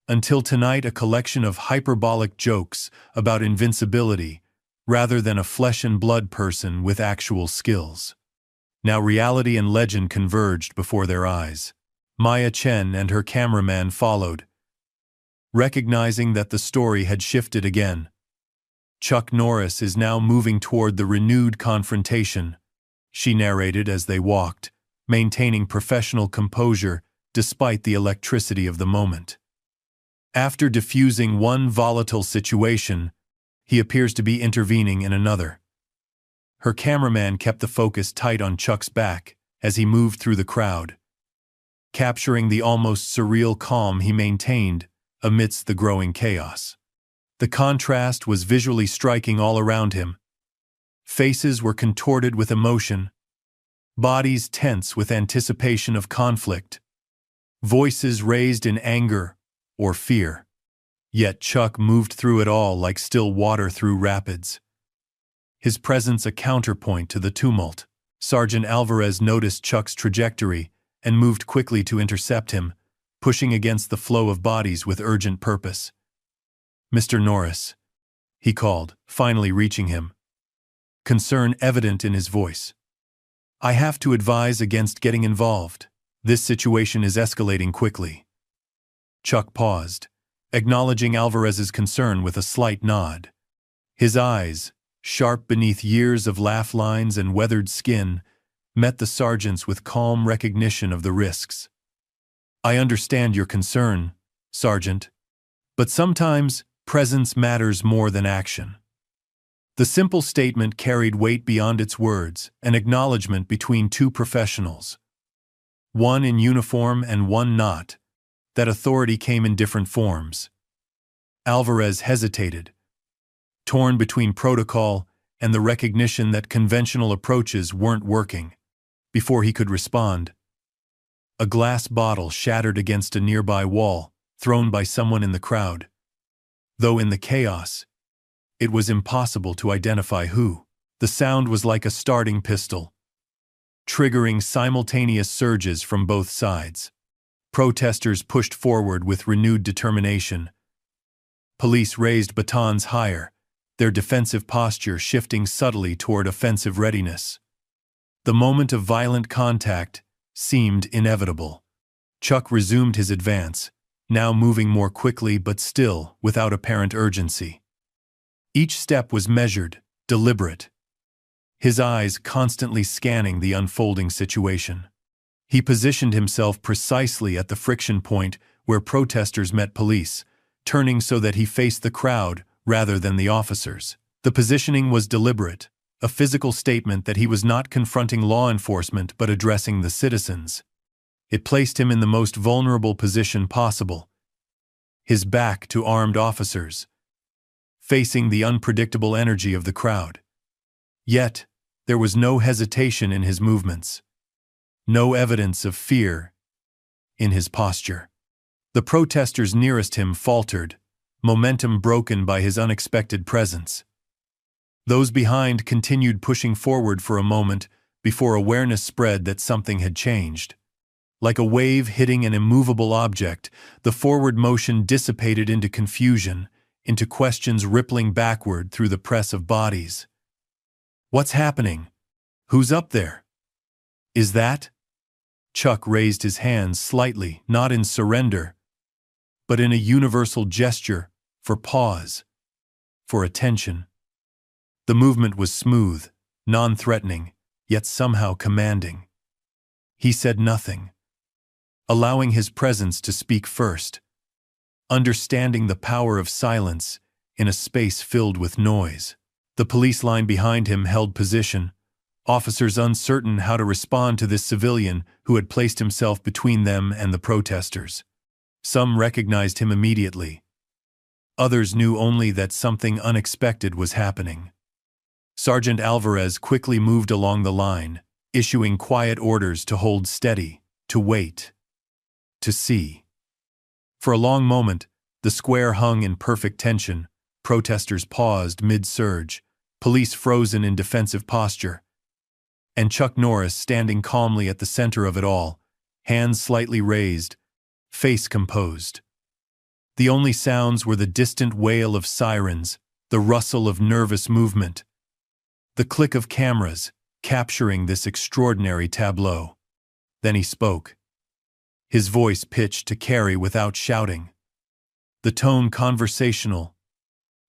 until tonight a collection of hyperbolic jokes about invincibility rather than a flesh-and-blood person with actual skills. Now reality and legend converged before their eyes. Maya Chen and her cameraman followed, recognizing that the story had shifted again. Chuck Norris is now moving toward the renewed confrontation, she narrated as they walked, maintaining professional composure despite the electricity of the moment. After diffusing one volatile situation, he appears to be intervening in another. Her cameraman kept the focus tight on Chuck's back as he moved through the crowd, capturing the almost surreal calm he maintained amidst the growing chaos. The contrast was visually striking all around him. Faces were contorted with emotion, bodies tense with anticipation of conflict, voices raised in anger or fear. Yet Chuck moved through it all like still water through rapids. His presence a counterpoint to the tumult. Sergeant Alvarez noticed Chuck's trajectory and moved quickly to intercept him, pushing against the flow of bodies with urgent purpose. "Mr. Norris," he called, finally reaching him, concern evident in his voice. "I have to advise against getting involved. This situation is escalating quickly." Chuck paused, acknowledging Alvarez's concern with a slight nod. His eyes, sharp beneath years of laugh lines and weathered skin, met the sergeant's with calm recognition of the risks. "I understand your concern, Sergeant, but sometimes presence matters more than action." The simple statement carried weight beyond its words, an acknowledgement between two professionals, one in uniform and one not, that authority came in different forms. Alvarez hesitated, torn between protocol and the recognition that conventional approaches weren't working. Before he could respond, a glass bottle shattered against a nearby wall, thrown by someone in the crowd. Though in the chaos, it was impossible to identify who. The sound was like a starting pistol, triggering simultaneous surges from both sides. Protesters pushed forward with renewed determination. Police raised batons higher, their defensive posture shifting subtly toward offensive readiness. The moment of violent contact seemed inevitable. Chuck resumed his advance, now moving more quickly but still without apparent urgency. Each step was measured, deliberate, his eyes constantly scanning the unfolding situation. He positioned himself precisely at the friction point where protesters met police, turning so that he faced the crowd rather than the officers. The positioning was deliberate, a physical statement that he was not confronting law enforcement but addressing the citizens. It placed him in the most vulnerable position possible, his back to armed officers, facing the unpredictable energy of the crowd. Yet, there was no hesitation in his movements, no evidence of fear in his posture. The protesters nearest him faltered, momentum broken by his unexpected presence. Those behind continued pushing forward for a moment before awareness spread that something had changed. Like a wave hitting an immovable object, the forward motion dissipated into confusion, into questions rippling backward through the press of bodies. "What's happening? Who's up there? Is that?" Chuck raised his hands slightly, not in surrender, but in a universal gesture for pause, for attention. The movement was smooth, non-threatening, yet somehow commanding. He said nothing, allowing his presence to speak first, understanding the power of silence in a space filled with noise. The police line behind him held position, officers uncertain how to respond to this civilian who had placed himself between them and the protesters. Some recognized him immediately. Others knew only that something unexpected was happening. Sergeant Alvarez quickly moved along the line, issuing quiet orders to hold steady, to wait, to see. For a long moment, the square hung in perfect tension. Protesters paused mid-surge, police frozen in defensive posture, and Chuck Norris standing calmly at the center of it all, hands slightly raised, face composed. The only sounds were the distant wail of sirens, the rustle of nervous movement, the click of cameras capturing this extraordinary tableau. Then he spoke. His voice pitched to carry without shouting, the tone conversational,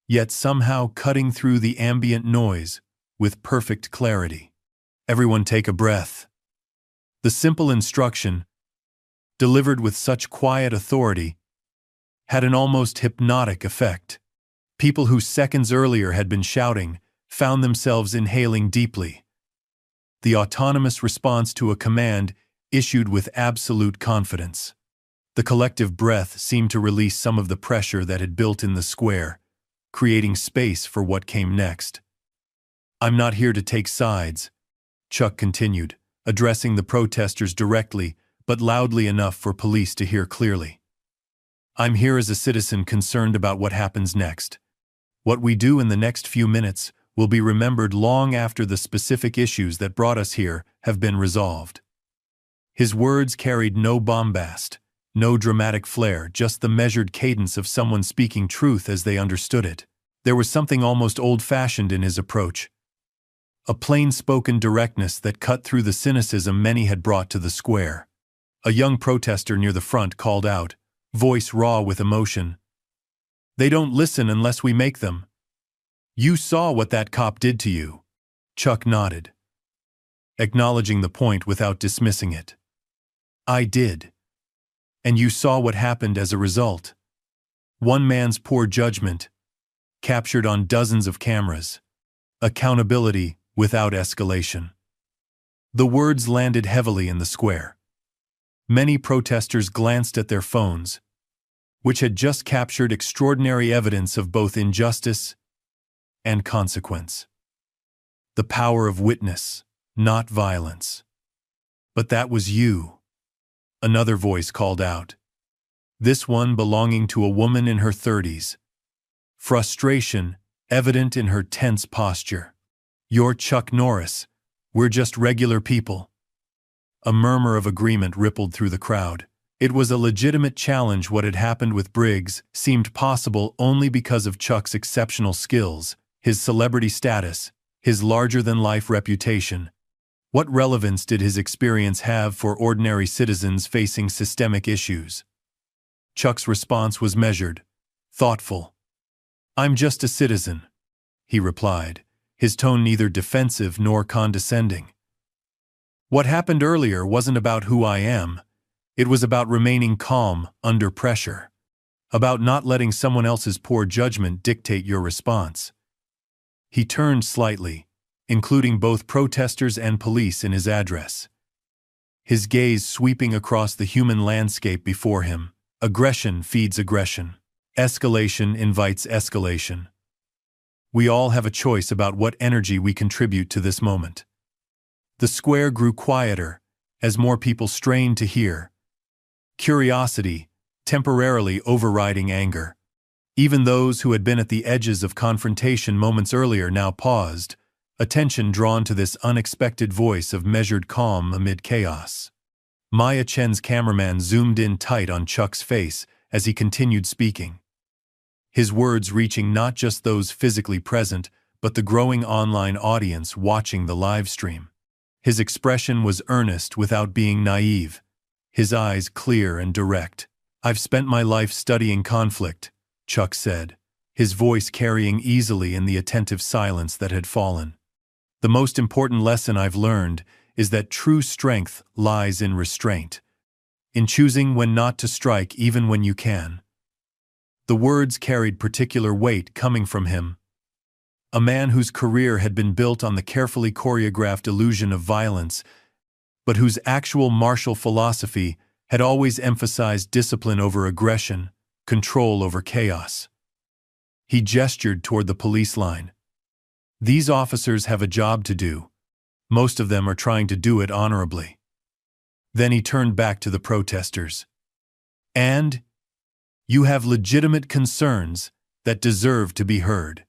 yet somehow cutting through the ambient noise with perfect clarity. Everyone take a breath. The simple instruction, delivered with such quiet authority, had an almost hypnotic effect. People who seconds earlier had been shouting found themselves inhaling deeply. The autonomous response to a command issued with absolute confidence. The collective breath seemed to release some of the pressure that had built in the square, creating space for what came next. I'm not here to take sides, Chuck continued, addressing the protesters directly but loudly enough for police to hear clearly. I'm here as a citizen concerned about what happens next. What we do in the next few minutes will be remembered long after the specific issues that brought us here have been resolved. His words carried no bombast, no dramatic flair, just the measured cadence of someone speaking truth as they understood it. There was something almost old-fashioned in his approach, a plain-spoken directness that cut through the cynicism many had brought to the square. A young protester near the front called out, voice raw with emotion, "They don't listen unless we make them. You saw what that cop did to you." Chuck nodded, acknowledging the point without dismissing it. "I did. And you saw what happened as a result. One man's poor judgment, captured on dozens of cameras. Accountability without escalation." The words landed heavily in the square. Many protesters glanced at their phones, which had just captured extraordinary evidence of both injustice and consequence. The power of witness, not violence. "But that was you," another voice called out. This one belonging to a woman in her 30s. Frustration evident in her tense posture. "You're Chuck Norris. We're just regular people." A murmur of agreement rippled through the crowd. It was a legitimate challenge. What had happened with Briggs seemed possible only because of Chuck's exceptional skills, his celebrity status, his larger-than-life reputation. What relevance did his experience have for ordinary citizens facing systemic issues? Chuck's response was measured, thoughtful. "I'm just a citizen," he replied, his tone neither defensive nor condescending. "What happened earlier wasn't about who I am. It was about remaining calm under pressure, about not letting someone else's poor judgment dictate your response." He turned slightly, including both protesters and police in his address, his gaze sweeping across the human landscape before him. Aggression feeds aggression. Escalation invites escalation. We all have a choice about what energy we contribute to this moment. The square grew quieter as more people strained to hear, curiosity temporarily overriding anger. Even those who had been at the edges of confrontation moments earlier now paused, attention drawn to this unexpected voice of measured calm amid chaos. Maya Chen's cameraman zoomed in tight on Chuck's face as he continued speaking, his words reaching not just those physically present, but the growing online audience watching the live stream. His expression was earnest without being naive, his eyes clear and direct. "I've spent my life studying conflict," Chuck said, his voice carrying easily in the attentive silence that had fallen. "The most important lesson I've learned is that true strength lies in restraint, in choosing when not to strike even when you can. The words carried particular weight coming from him, a man whose career had been built on the carefully choreographed illusion of violence, but whose actual martial philosophy had always emphasized discipline over aggression, control over chaos. He gestured toward the police line. These officers have a job to do. Most of them are trying to do it honorably. Then he turned back to the protesters. And you have legitimate concerns that deserve to be heard.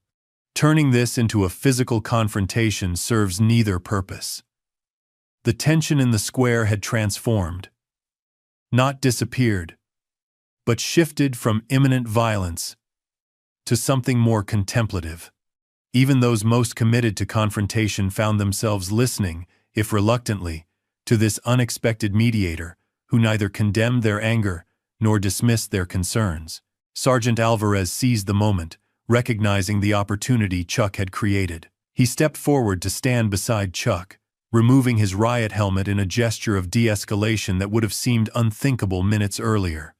Turning this into a physical confrontation serves neither purpose. The tension in the square had transformed, not disappeared, but shifted from imminent violence to something more contemplative. Even those most committed to confrontation found themselves listening, if reluctantly, to this unexpected mediator who neither condemned their anger nor dismissed their concerns. Sergeant Alvarez seized the moment, recognizing the opportunity Chuck had created. He stepped forward to stand beside Chuck, removing his riot helmet in a gesture of de-escalation that would have seemed unthinkable minutes earlier.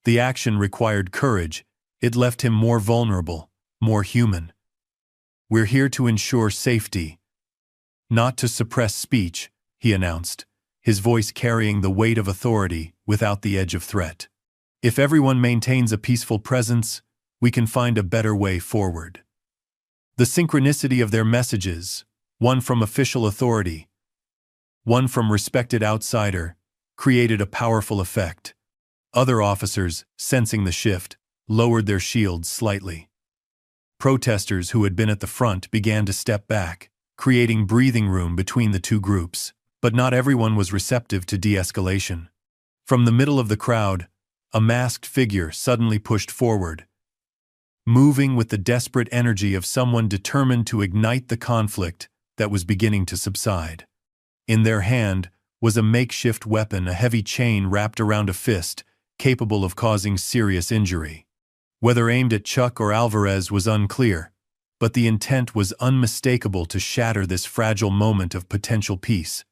The action required courage. It left him more vulnerable, more human. "We're here to ensure safety, not to suppress speech," he announced, his voice carrying the weight of authority without the edge of threat. "If everyone maintains a peaceful presence, we can find a better way forward." The synchronicity of their messages, one from official authority, one from respected outsider, created a powerful effect. Other officers, sensing the shift, lowered their shields slightly. Protesters who had been at the front began to step back, creating breathing room between the two groups. But not everyone was receptive to de-escalation. From the middle of the crowd, a masked figure suddenly pushed forward, moving with the desperate energy of someone determined to ignite the conflict that was beginning to subside. In their hand was a makeshift weapon, a heavy chain wrapped around a fist, capable of causing serious injury. Whether aimed at Chuck or Alvarez was unclear, but the intent was unmistakable to shatter this fragile moment of potential peace,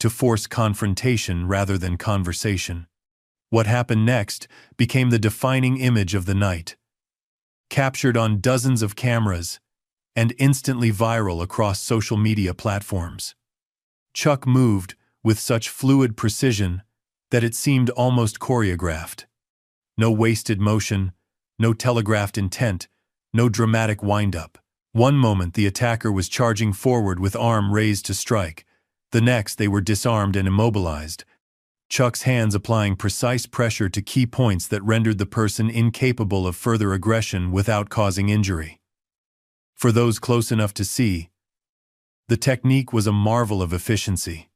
to force confrontation rather than conversation. What happened next became the defining image of the night, captured on dozens of cameras and instantly viral across social media platforms. Chuck moved with such fluid precision that it seemed almost choreographed. No wasted motion, no telegraphed intent, no dramatic wind-up. One moment the attacker was charging forward with arm raised to strike. The next they were disarmed and immobilized, Chuck's hands applying precise pressure to key points that rendered the person incapable of further aggression without causing injury. For those close enough to see, the technique was a marvel of efficiency.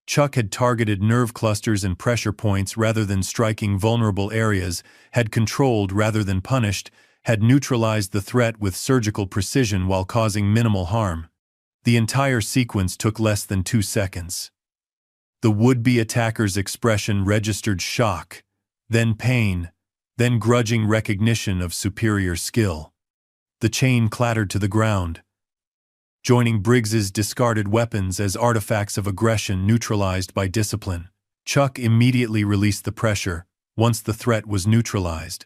Chuck had targeted nerve clusters and pressure points rather than striking vulnerable areas, had controlled rather than punished, had neutralized the threat with surgical precision while causing minimal harm. The entire sequence took less than 2 seconds. The would-be attacker's expression registered shock, then pain, then grudging recognition of superior skill. The chain clattered to the ground, joining Briggs's discarded weapons as artifacts of aggression neutralized by discipline. Chuck immediately released the pressure once the threat was neutralized,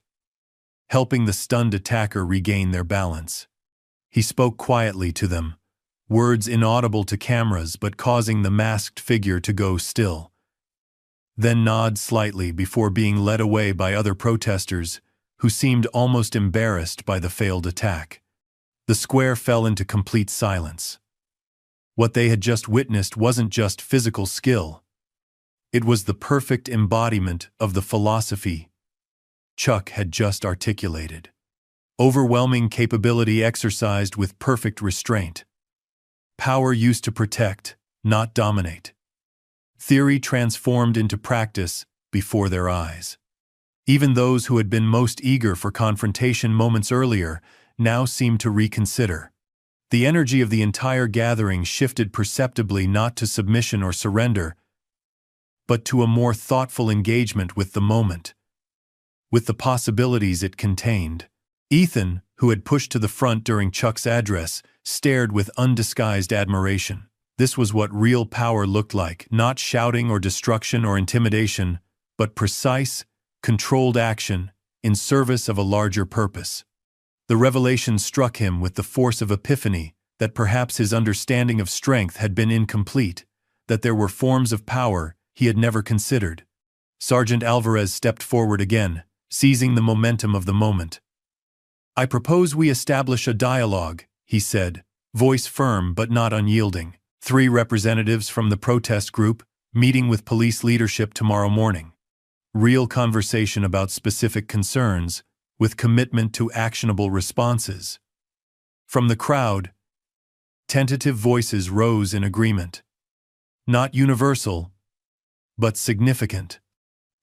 helping the stunned attacker regain their balance. He spoke quietly to them, words inaudible to cameras but causing the masked figure to go still, then nod slightly before being led away by other protesters who seemed almost embarrassed by the failed attack. The square fell into complete silence. What they had just witnessed wasn't just physical skill. It was the perfect embodiment of the philosophy Chuck had just articulated. Overwhelming capability exercised with perfect restraint. Power used to protect, not dominate. Theory transformed into practice before their eyes. Even those who had been most eager for confrontation moments earlier now seemed to reconsider. The energy of the entire gathering shifted perceptibly, not to submission or surrender, but to a more thoughtful engagement with the moment, with the possibilities it contained. Ethan, who had pushed to the front during Chuck's address, stared with undisguised admiration. This was what real power looked like, not shouting or destruction or intimidation, but precise, controlled action in service of a larger purpose. The revelation struck him with the force of epiphany that perhaps his understanding of strength had been incomplete, that there were forms of power he had never considered. Sergeant Alvarez stepped forward again, seizing the momentum of the moment. "I propose we establish a dialogue," he said, voice firm but not unyielding. 3 representatives from the protest group, meeting with police leadership tomorrow morning. Real conversation about specific concerns, with commitment to actionable responses. From the crowd, tentative voices rose in agreement. Not universal, but significant.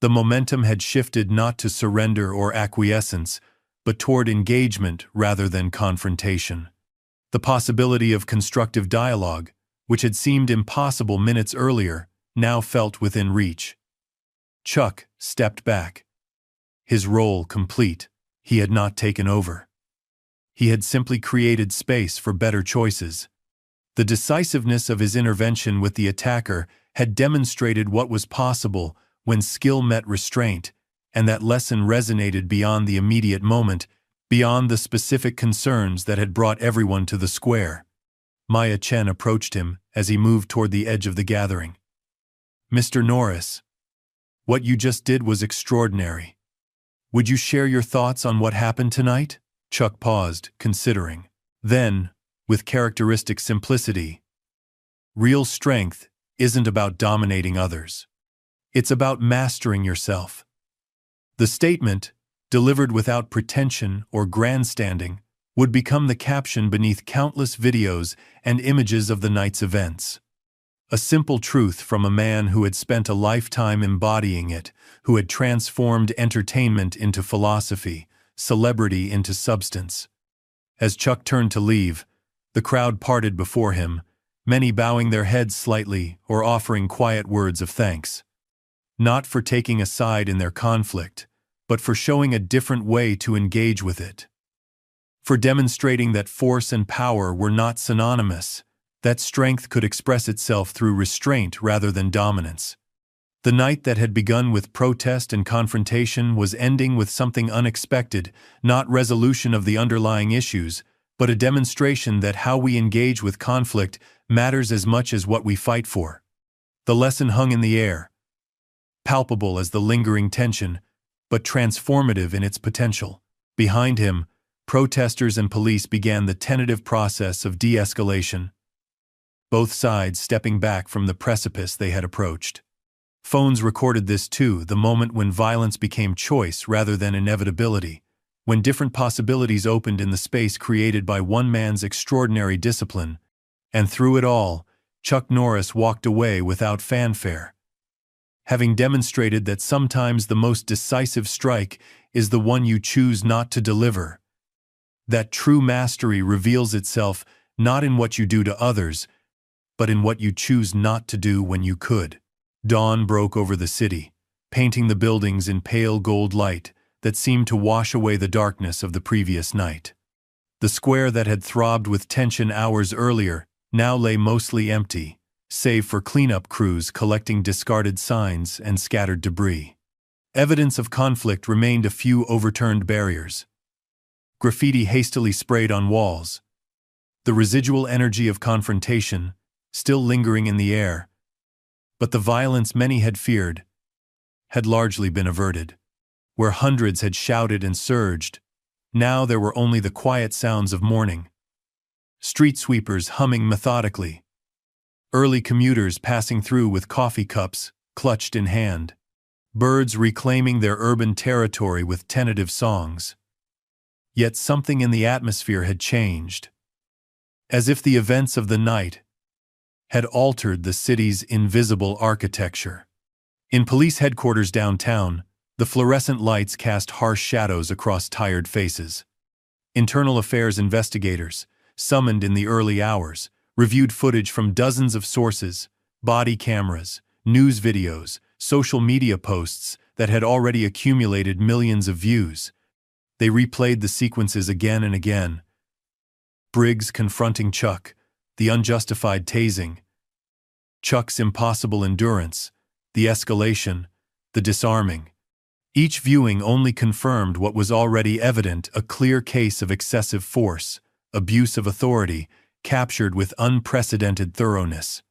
The momentum had shifted not to surrender or acquiescence, but toward engagement rather than confrontation. The possibility of constructive dialogue, which had seemed impossible minutes earlier, now felt within reach. Chuck stepped back. His role complete, he had not taken over. He had simply created space for better choices. The decisiveness of his intervention with the attacker had demonstrated what was possible when skill met restraint, and that lesson resonated beyond the immediate moment, beyond the specific concerns that had brought everyone to the square. Maya Chen approached him as he moved toward the edge of the gathering. "Mr. Norris, what you just did was extraordinary. Would you share your thoughts on what happened tonight?" Chuck paused, considering. Then, with characteristic simplicity, "Real strength isn't about dominating others. It's about mastering yourself." The statement, delivered without pretension or grandstanding, would become the caption beneath countless videos and images of the night's events. A simple truth from a man who had spent a lifetime embodying it, who had transformed entertainment into philosophy, celebrity into substance. As Chuck turned to leave, the crowd parted before him, many bowing their heads slightly or offering quiet words of thanks. Not for taking a side in their conflict, but for showing a different way to engage with it. For demonstrating that force and power were not synonymous, that strength could express itself through restraint rather than dominance. The night that had begun with protest and confrontation was ending with something unexpected, not resolution of the underlying issues, but a demonstration that how we engage with conflict matters as much as what we fight for. The lesson hung in the air, palpable as the lingering tension, but transformative in its potential. Behind him, protesters and police began the tentative process of de-escalation, both sides stepping back from the precipice they had approached. Phones recorded this too, the moment when violence became choice rather than inevitability, when different possibilities opened in the space created by one man's extraordinary discipline, and through it all, Chuck Norris walked away without fanfare. Having demonstrated that sometimes the most decisive strike is the one you choose not to deliver. That true mastery reveals itself not in what you do to others, but in what you choose not to do when you could. Dawn broke over the city, painting the buildings in pale gold light that seemed to wash away the darkness of the previous night. The square that had throbbed with tension hours earlier now lay mostly empty, save for cleanup crews collecting discarded signs and scattered debris. Evidence of conflict remained a few overturned barriers. Graffiti hastily sprayed on walls. The residual energy of confrontation, still lingering in the air, but the violence many had feared had largely been averted. Where hundreds had shouted and surged, now there were only the quiet sounds of mourning. Street sweepers humming methodically. Early commuters passing through with coffee cups clutched in hand. Birds reclaiming their urban territory with tentative songs. Yet something in the atmosphere had changed. As if the events of the night had altered the city's invisible architecture. In police headquarters downtown, the fluorescent lights cast harsh shadows across tired faces. Internal affairs investigators, summoned in the early hours, reviewed footage from dozens of sources, body cameras, news videos, social media posts that had already accumulated millions of views. They replayed the sequences again and again. Briggs confronting Chuck, the unjustified tasing, Chuck's impossible endurance, the escalation, the disarming. Each viewing only confirmed what was already evident: a clear case of excessive force, abuse of authority, captured with unprecedented thoroughness.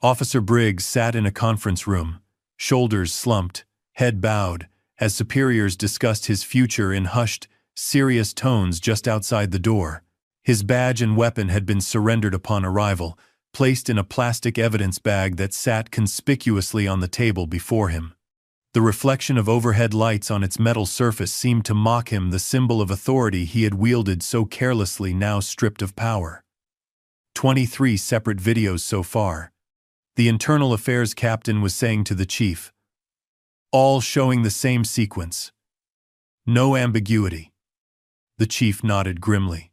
Officer Briggs sat in a conference room, shoulders slumped, head bowed, as superiors discussed his future in hushed, serious tones just outside the door. His badge and weapon had been surrendered upon arrival, placed in a plastic evidence bag that sat conspicuously on the table before him. The reflection of overhead lights on its metal surface seemed to mock him, the symbol of authority he had wielded so carelessly now stripped of power. 23 separate videos so far. The internal affairs captain was saying to the chief. All showing the same sequence. No ambiguity. The chief nodded grimly.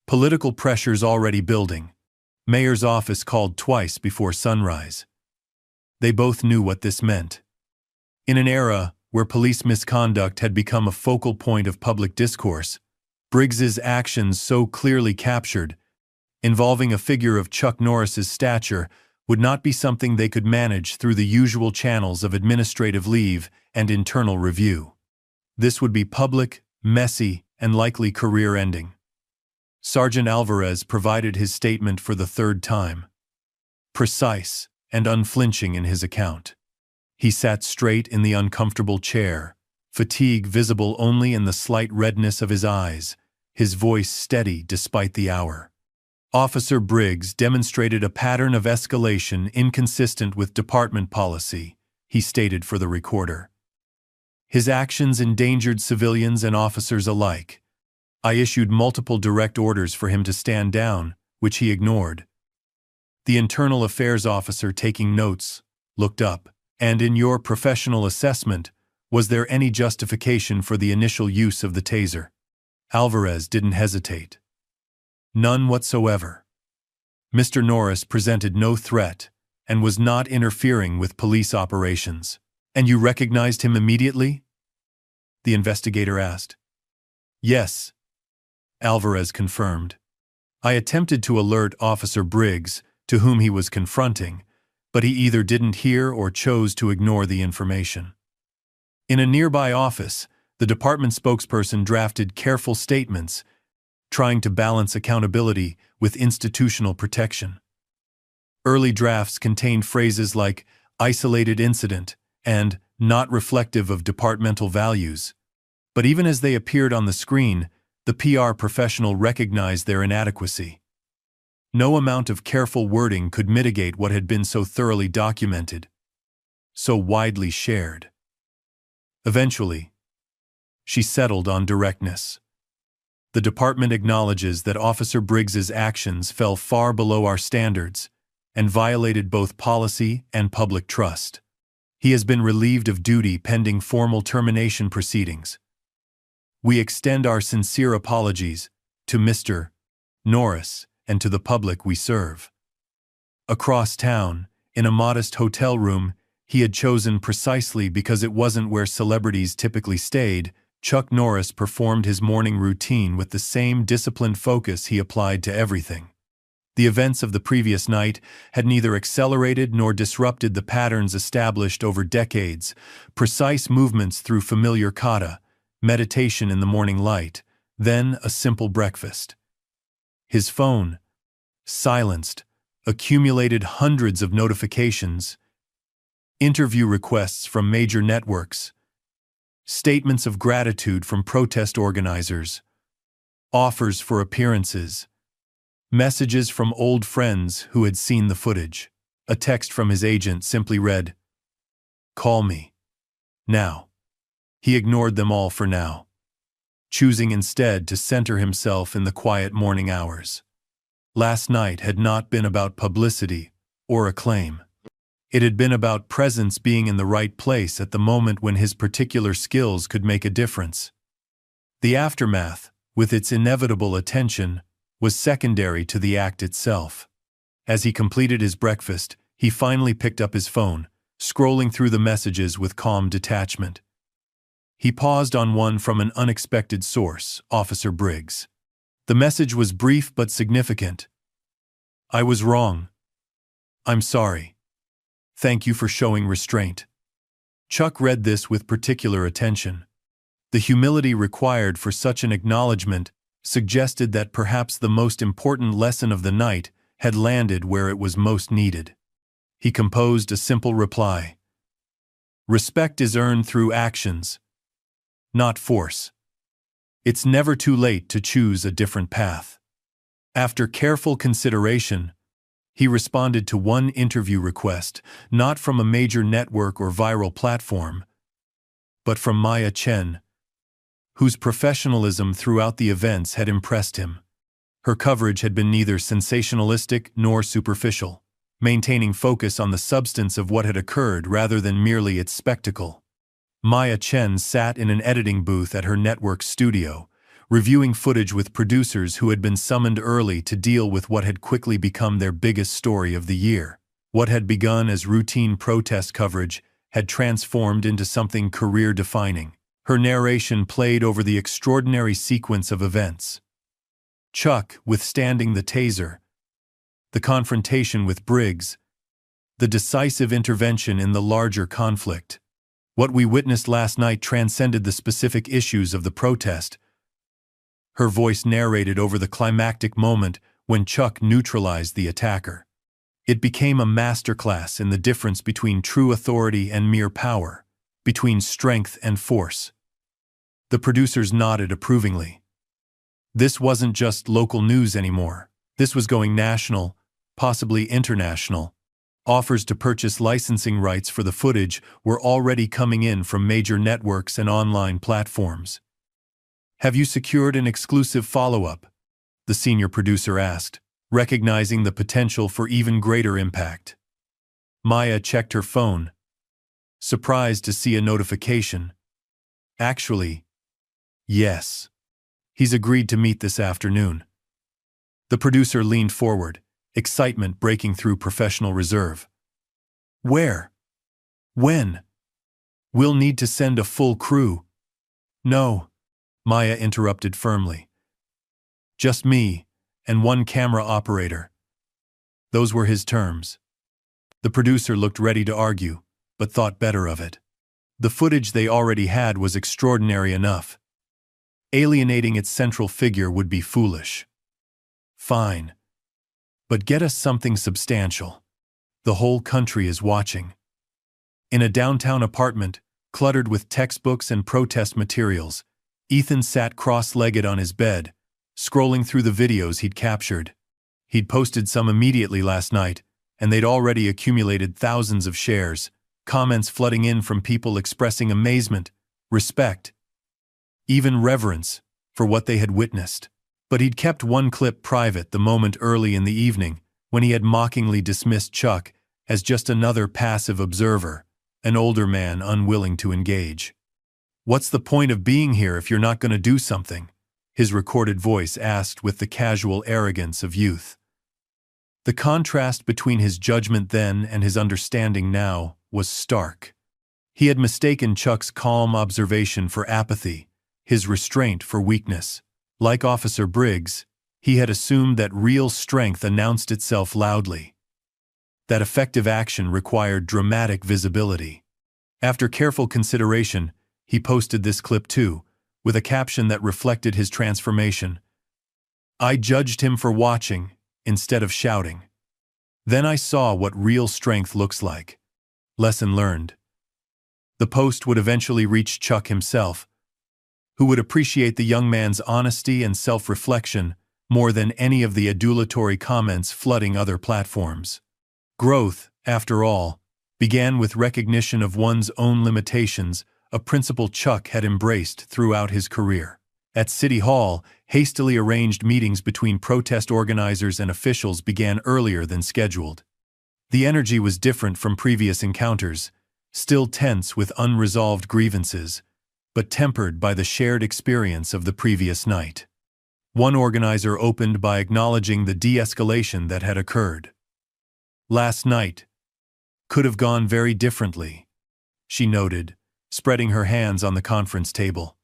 Political pressures already building. Mayor's office called twice before sunrise. They both knew what this meant. In an era where police misconduct had become a focal point of public discourse, Briggs's actions so clearly captured, involving a figure of Chuck Norris's stature, would not be something they could manage through the usual channels of administrative leave and internal review. This would be public, messy, and likely career-ending. Sergeant Alvarez provided his statement for the third time. Precise and unflinching in his account. He sat straight in the uncomfortable chair, fatigue visible only in the slight redness of his eyes, his voice steady despite the hour. Officer Briggs demonstrated a pattern of escalation inconsistent with department policy, he stated for the recorder. His actions endangered civilians and officers alike. I issued multiple direct orders for him to stand down, which he ignored. The internal affairs officer taking notes looked up. And in your professional assessment, was there any justification for the initial use of the taser? Alvarez didn't hesitate. None whatsoever. Mr. Norris presented no threat and was not interfering with police operations. And you recognized him immediately? The investigator asked. Yes, Alvarez confirmed. I attempted to alert Officer Briggs, to whom he was confronting, but he either didn't hear or chose to ignore the information. In a nearby office, the department spokesperson drafted careful statements, trying to balance accountability with institutional protection. Early drafts contained phrases like isolated incident and not reflective of departmental values, but even as they appeared on the screen, the PR professional recognized their inadequacy. No amount of careful wording could mitigate what had been so thoroughly documented, so widely shared. Eventually, she settled on directness. The department acknowledges that Officer Briggs's actions fell far below our standards and violated both policy and public trust. He has been relieved of duty pending formal termination proceedings. We extend our sincere apologies to Mr. Norris and to the public we serve. Across town, in a modest hotel room he had chosen precisely because it wasn't where celebrities typically stayed, Chuck Norris performed his morning routine with the same disciplined focus he applied to everything. The events of the previous night had neither accelerated nor disrupted the patterns established over decades: precise movements through familiar kata, meditation in the morning light, then a simple breakfast. His phone, silenced, accumulated hundreds of notifications, interview requests from major networks, statements of gratitude from protest organizers, offers for appearances, messages from old friends who had seen the footage. A text from his agent simply read, "Call me. Now." He ignored them all for now, choosing instead to center himself in the quiet morning hours. Last night had not been about publicity or acclaim. It had been about presence, being in the right place at the moment when his particular skills could make a difference. The aftermath, with its inevitable attention, was secondary to the act itself. As he completed his breakfast, he finally picked up his phone, scrolling through the messages with calm detachment. He paused on one from an unexpected source, Officer Briggs. The message was brief but significant. "I was wrong. I'm sorry." Thank you for showing restraint." Chuck read this with particular attention. The humility required for such an acknowledgement suggested that perhaps the most important lesson of the night had landed where it was most needed. He composed a simple reply. "Respect is earned through actions, not force. It's never too late to choose a different path." After careful consideration, he responded to one interview request, not from a major network or viral platform, but from Maya Chen, whose professionalism throughout the events had impressed him. Her coverage had been neither sensationalistic nor superficial, maintaining focus on the substance of what had occurred rather than merely its spectacle. Maya Chen sat in an editing booth at her network studio, reviewing footage with producers who had been summoned early to deal with what had quickly become their biggest story of the year. What had begun as routine protest coverage had transformed into something career-defining. Her narration played over the extraordinary sequence of events. Chuck withstanding the Tazer, the confrontation with Briggs, the decisive intervention in the larger conflict. What we witnessed last night transcended the specific issues of the protest. Her voice narrated over the climactic moment when Chuck neutralized the attacker. It became a masterclass in the difference between true authority and mere power, between strength and force. The producers nodded approvingly. This wasn't just local news anymore. This was going national, possibly international. Offers to purchase licensing rights for the footage were already coming in from major networks and online platforms. "Have you secured an exclusive follow-up?" the senior producer asked, recognizing the potential for even greater impact. Maya checked her phone, surprised to see a notification. "Actually, yes. He's agreed to meet this afternoon." The producer leaned forward, excitement breaking through professional reserve. "Where? When? We'll need to send a full crew." "No," Maya interrupted firmly. "Just me, and one camera operator." Those were his terms. The producer looked ready to argue, but thought better of it. The footage they already had was extraordinary enough. Alienating its central figure would be foolish. "Fine. But get us something substantial. The whole country is watching." In a downtown apartment, cluttered with textbooks and protest materials, Ethan sat cross-legged on his bed, scrolling through the videos he'd captured. He'd posted some immediately last night, and they'd already accumulated thousands of shares, comments flooding in from people expressing amazement, respect, even reverence for what they had witnessed. But he'd kept one clip private the moment early in the evening when he had mockingly dismissed Chuck as just another passive observer, an older man unwilling to engage. "What's the point of being here if you're not going to do something?" his recorded voice asked with the casual arrogance of youth. The contrast between his judgment then and his understanding now was stark. He had mistaken Chuck's calm observation for apathy, his restraint for weakness. Like Officer Briggs, he had assumed that real strength announced itself loudly, that effective action required dramatic visibility. After careful consideration, he posted this clip too, with a caption that reflected his transformation. "I judged him for watching, instead of shouting. Then I saw what real strength looks like." Lesson learned. The post would eventually reach Chuck himself, who would appreciate the young man's honesty and self-reflection more than any of the adulatory comments flooding other platforms. Growth, after all, began with recognition of one's own limitations, a principle Chuck had embraced throughout his career. At City Hall, hastily arranged meetings between protest organizers and officials began earlier than scheduled. The energy was different from previous encounters, still tense with unresolved grievances, but tempered by the shared experience of the previous night. One organizer opened by acknowledging the de-escalation that had occurred. "Last night could have gone very differently," she noted, spreading her hands on the conference table.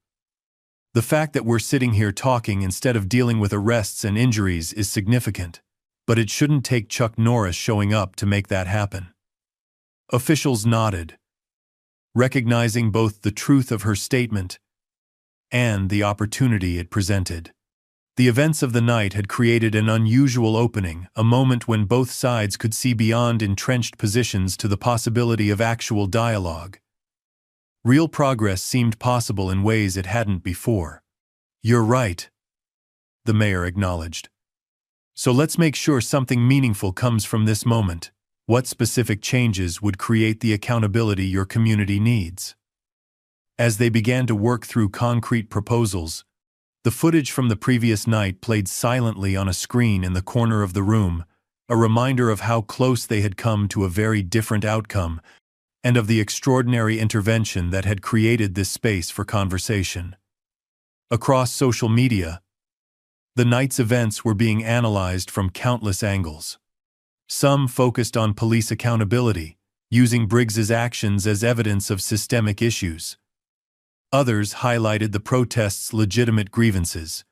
"The fact that we're sitting here talking instead of dealing with arrests and injuries is significant, but it shouldn't take Chuck Norris showing up to make that happen." Officials nodded, recognizing both the truth of her statement and the opportunity it presented. The events of the night had created an unusual opening, a moment when both sides could see beyond entrenched positions to the possibility of actual dialogue. Real progress seemed possible in ways it hadn't before. "You're right," the mayor acknowledged. "So let's make sure something meaningful comes from this moment. What specific changes would create the accountability your community needs?" As they began to work through concrete proposals, the footage from the previous night played silently on a screen in the corner of the room, a reminder of how close they had come to a very different outcome, and of the extraordinary intervention that had created this space for conversation. Across social media, the night's events were being analyzed from countless angles. Some focused on police accountability, using Briggs's actions as evidence of systemic issues. Others highlighted the protests' legitimate grievances.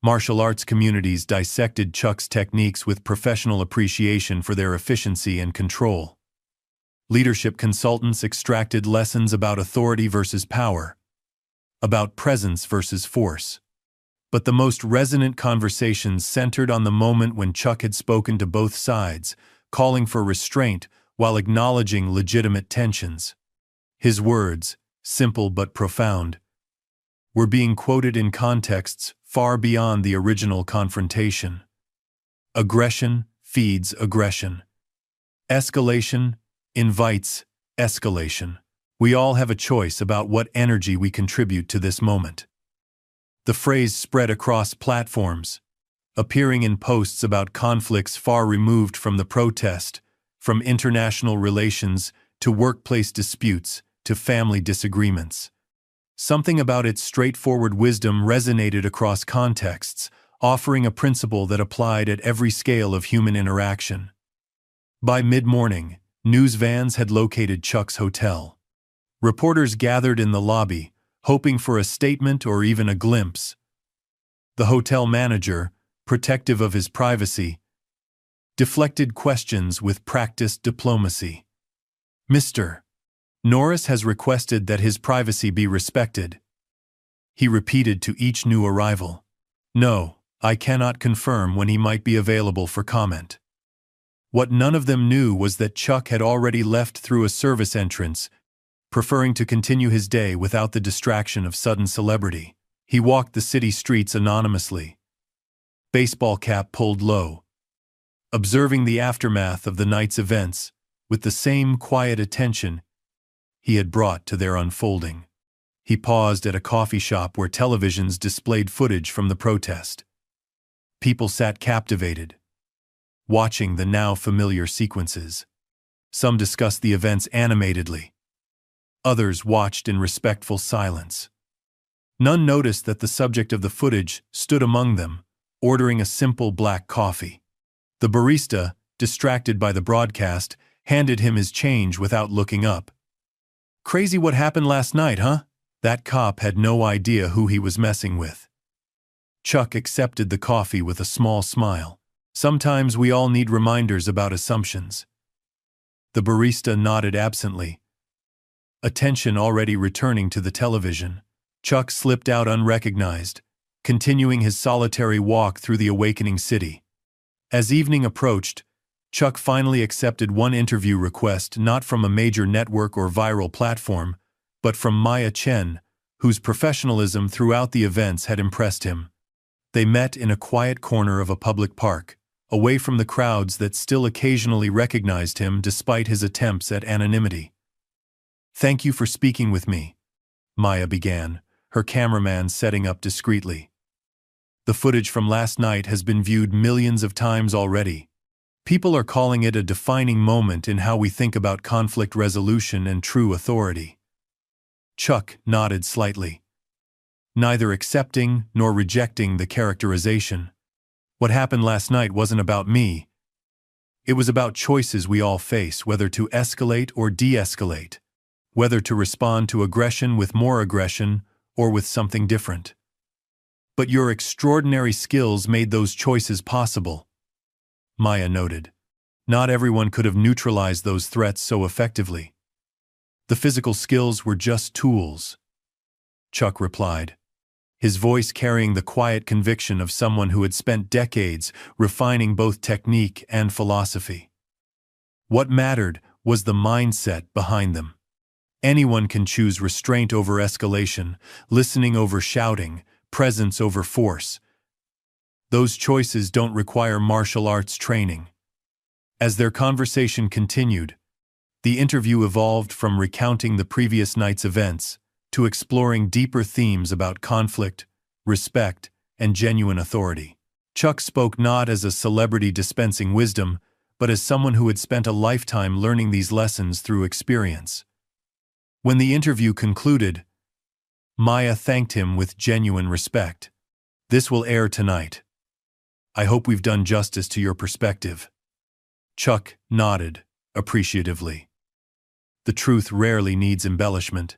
Martial arts communities dissected Chuck's techniques with professional appreciation for their efficiency and control. Leadership consultants extracted lessons about authority versus power, about presence versus force. But the most resonant conversations centered on the moment when Chuck had spoken to both sides, calling for restraint while acknowledging legitimate tensions. His words, simple but profound, were being quoted in contexts far beyond the original confrontation. Aggression feeds aggression. Escalation invites escalation. We all have a choice about what energy we contribute to this moment. The phrase spread across platforms, appearing in posts about conflicts far removed from the protest, from international relations to workplace disputes to family disagreements. Something about its straightforward wisdom resonated across contexts, offering a principle that applied at every scale of human interaction. By mid-morning, news vans had located Chuck's hotel. Reporters gathered in the lobby, hoping for a statement or even a glimpse. The hotel manager, protective of his privacy, deflected questions with practiced diplomacy. "Mr. Norris has requested that his privacy be respected," he repeated to each new arrival. "No, I cannot confirm when he might be available for comment." What none of them knew was that Chuck had already left through a service entrance, preferring to continue his day without the distraction of sudden celebrity. He walked the city streets anonymously, baseball cap pulled low, observing the aftermath of the night's events with the same quiet attention he had brought to their unfolding. He paused at a coffee shop where televisions displayed footage from the protest. People sat captivated, watching the now familiar sequences. Some discussed the events animatedly. Others watched in respectful silence. None noticed that the subject of the footage stood among them, ordering a simple black coffee. The barista, distracted by the broadcast, handed him his change without looking up. "Crazy what happened last night, huh?" That cop had no idea who he was messing with. Chuck accepted the coffee with a small smile. "Sometimes we all need reminders about assumptions." The barista nodded absently, attention already returning to the television. Chuck slipped out unrecognized, continuing his solitary walk through the awakening city. As evening approached, Chuck finally accepted one interview request, not from a major network or viral platform, but from Maya Chen, whose professionalism throughout the events had impressed him. They met in a quiet corner of a public park, away from the crowds that still occasionally recognized him despite his attempts at anonymity. "Thank you for speaking with me," Maya began, her cameraman setting up discreetly. "The footage from last night has been viewed millions of times already. People are calling it a defining moment in how we think about conflict resolution and true authority." Chuck nodded slightly, neither accepting nor rejecting the characterization. "What happened last night wasn't about me. It was about choices we all face, whether to escalate or de-escalate, whether to respond to aggression with more aggression or with something different. But your extraordinary skills made those choices possible," Maya noted. Not everyone could have neutralized those threats so effectively. The physical skills were just tools, Chuck replied, his voice carrying the quiet conviction of someone who had spent decades refining both technique and philosophy. What mattered was the mindset behind them. Anyone can choose restraint over escalation, listening over shouting, presence over force. Those choices don't require martial arts training. As their conversation continued, the interview evolved from recounting the previous night's events to exploring deeper themes about conflict, respect, and genuine authority. Chuck spoke not as a celebrity dispensing wisdom, but as someone who had spent a lifetime learning these lessons through experience. When the interview concluded, Maya thanked him with genuine respect. "This will air tonight. I hope we've done justice to your perspective." Chuck nodded appreciatively. The truth rarely needs embellishment.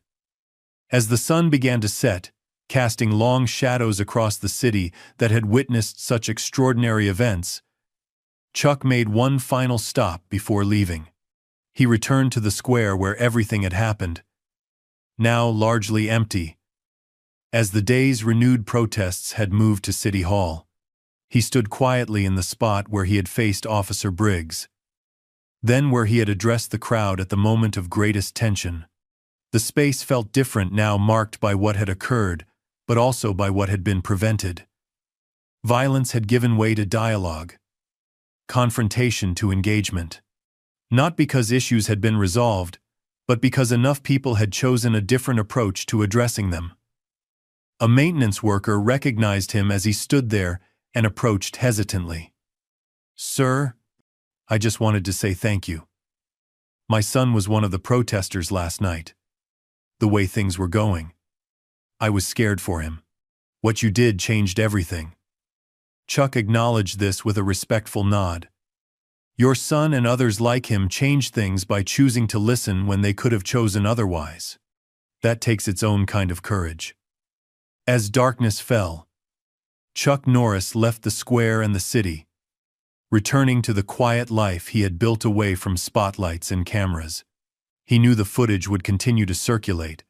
As the sun began to set, casting long shadows across the city that had witnessed such extraordinary events, Chuck made one final stop before leaving. He returned to the square where everything had happened, now largely empty. As the day's renewed protests had moved to City Hall, he stood quietly in the spot where he had faced Officer Briggs, then where he had addressed the crowd at the moment of greatest tension. The space felt different now, marked by what had occurred, but also by what had been prevented. Violence had given way to dialogue, confrontation to engagement. Not because issues had been resolved, but because enough people had chosen a different approach to addressing them. A maintenance worker recognized him as he stood there and approached hesitantly. "Sir, I just wanted to say thank you. My son was one of the protesters last night. The way things were going, I was scared for him. What you did changed everything." Chuck acknowledged this with a respectful nod. "Your son and others like him changed things by choosing to listen when they could have chosen otherwise. That takes its own kind of courage." As darkness fell, Chuck Norris left the square and the city, returning to the quiet life he had built away from spotlights and cameras. He knew the footage would continue to circulate.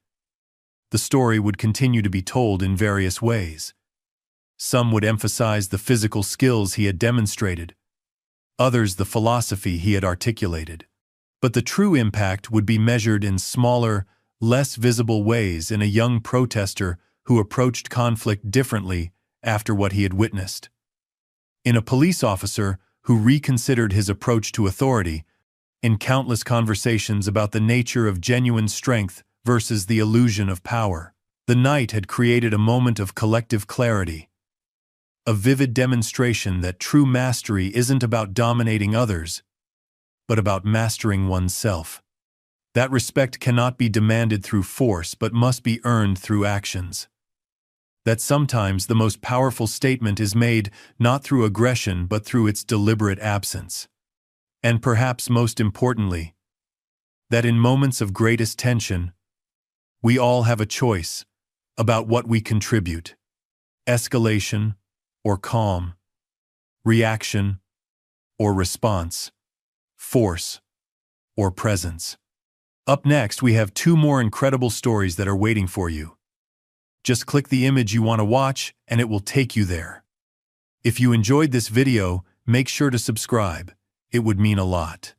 The story would continue to be told in various ways. Some would emphasize the physical skills he had demonstrated, others the philosophy he had articulated. But the true impact would be measured in smaller, less visible ways, in a young protester who approached conflict differently after what he had witnessed, in a police officer who reconsidered his approach to authority, in countless conversations about the nature of genuine strength versus the illusion of power. The night had created a moment of collective clarity, a vivid demonstration that true mastery isn't about dominating others, but about mastering oneself. That respect cannot be demanded through force but must be earned through actions. That sometimes the most powerful statement is made not through aggression but through its deliberate absence. And perhaps most importantly, that in moments of greatest tension, we all have a choice about what we contribute: escalation or calm, reaction or response, force or presence. Up next, we have two more incredible stories that are waiting for you. Just click the image you want to watch and it will take you there. If you enjoyed this video, make sure to subscribe. It would mean a lot.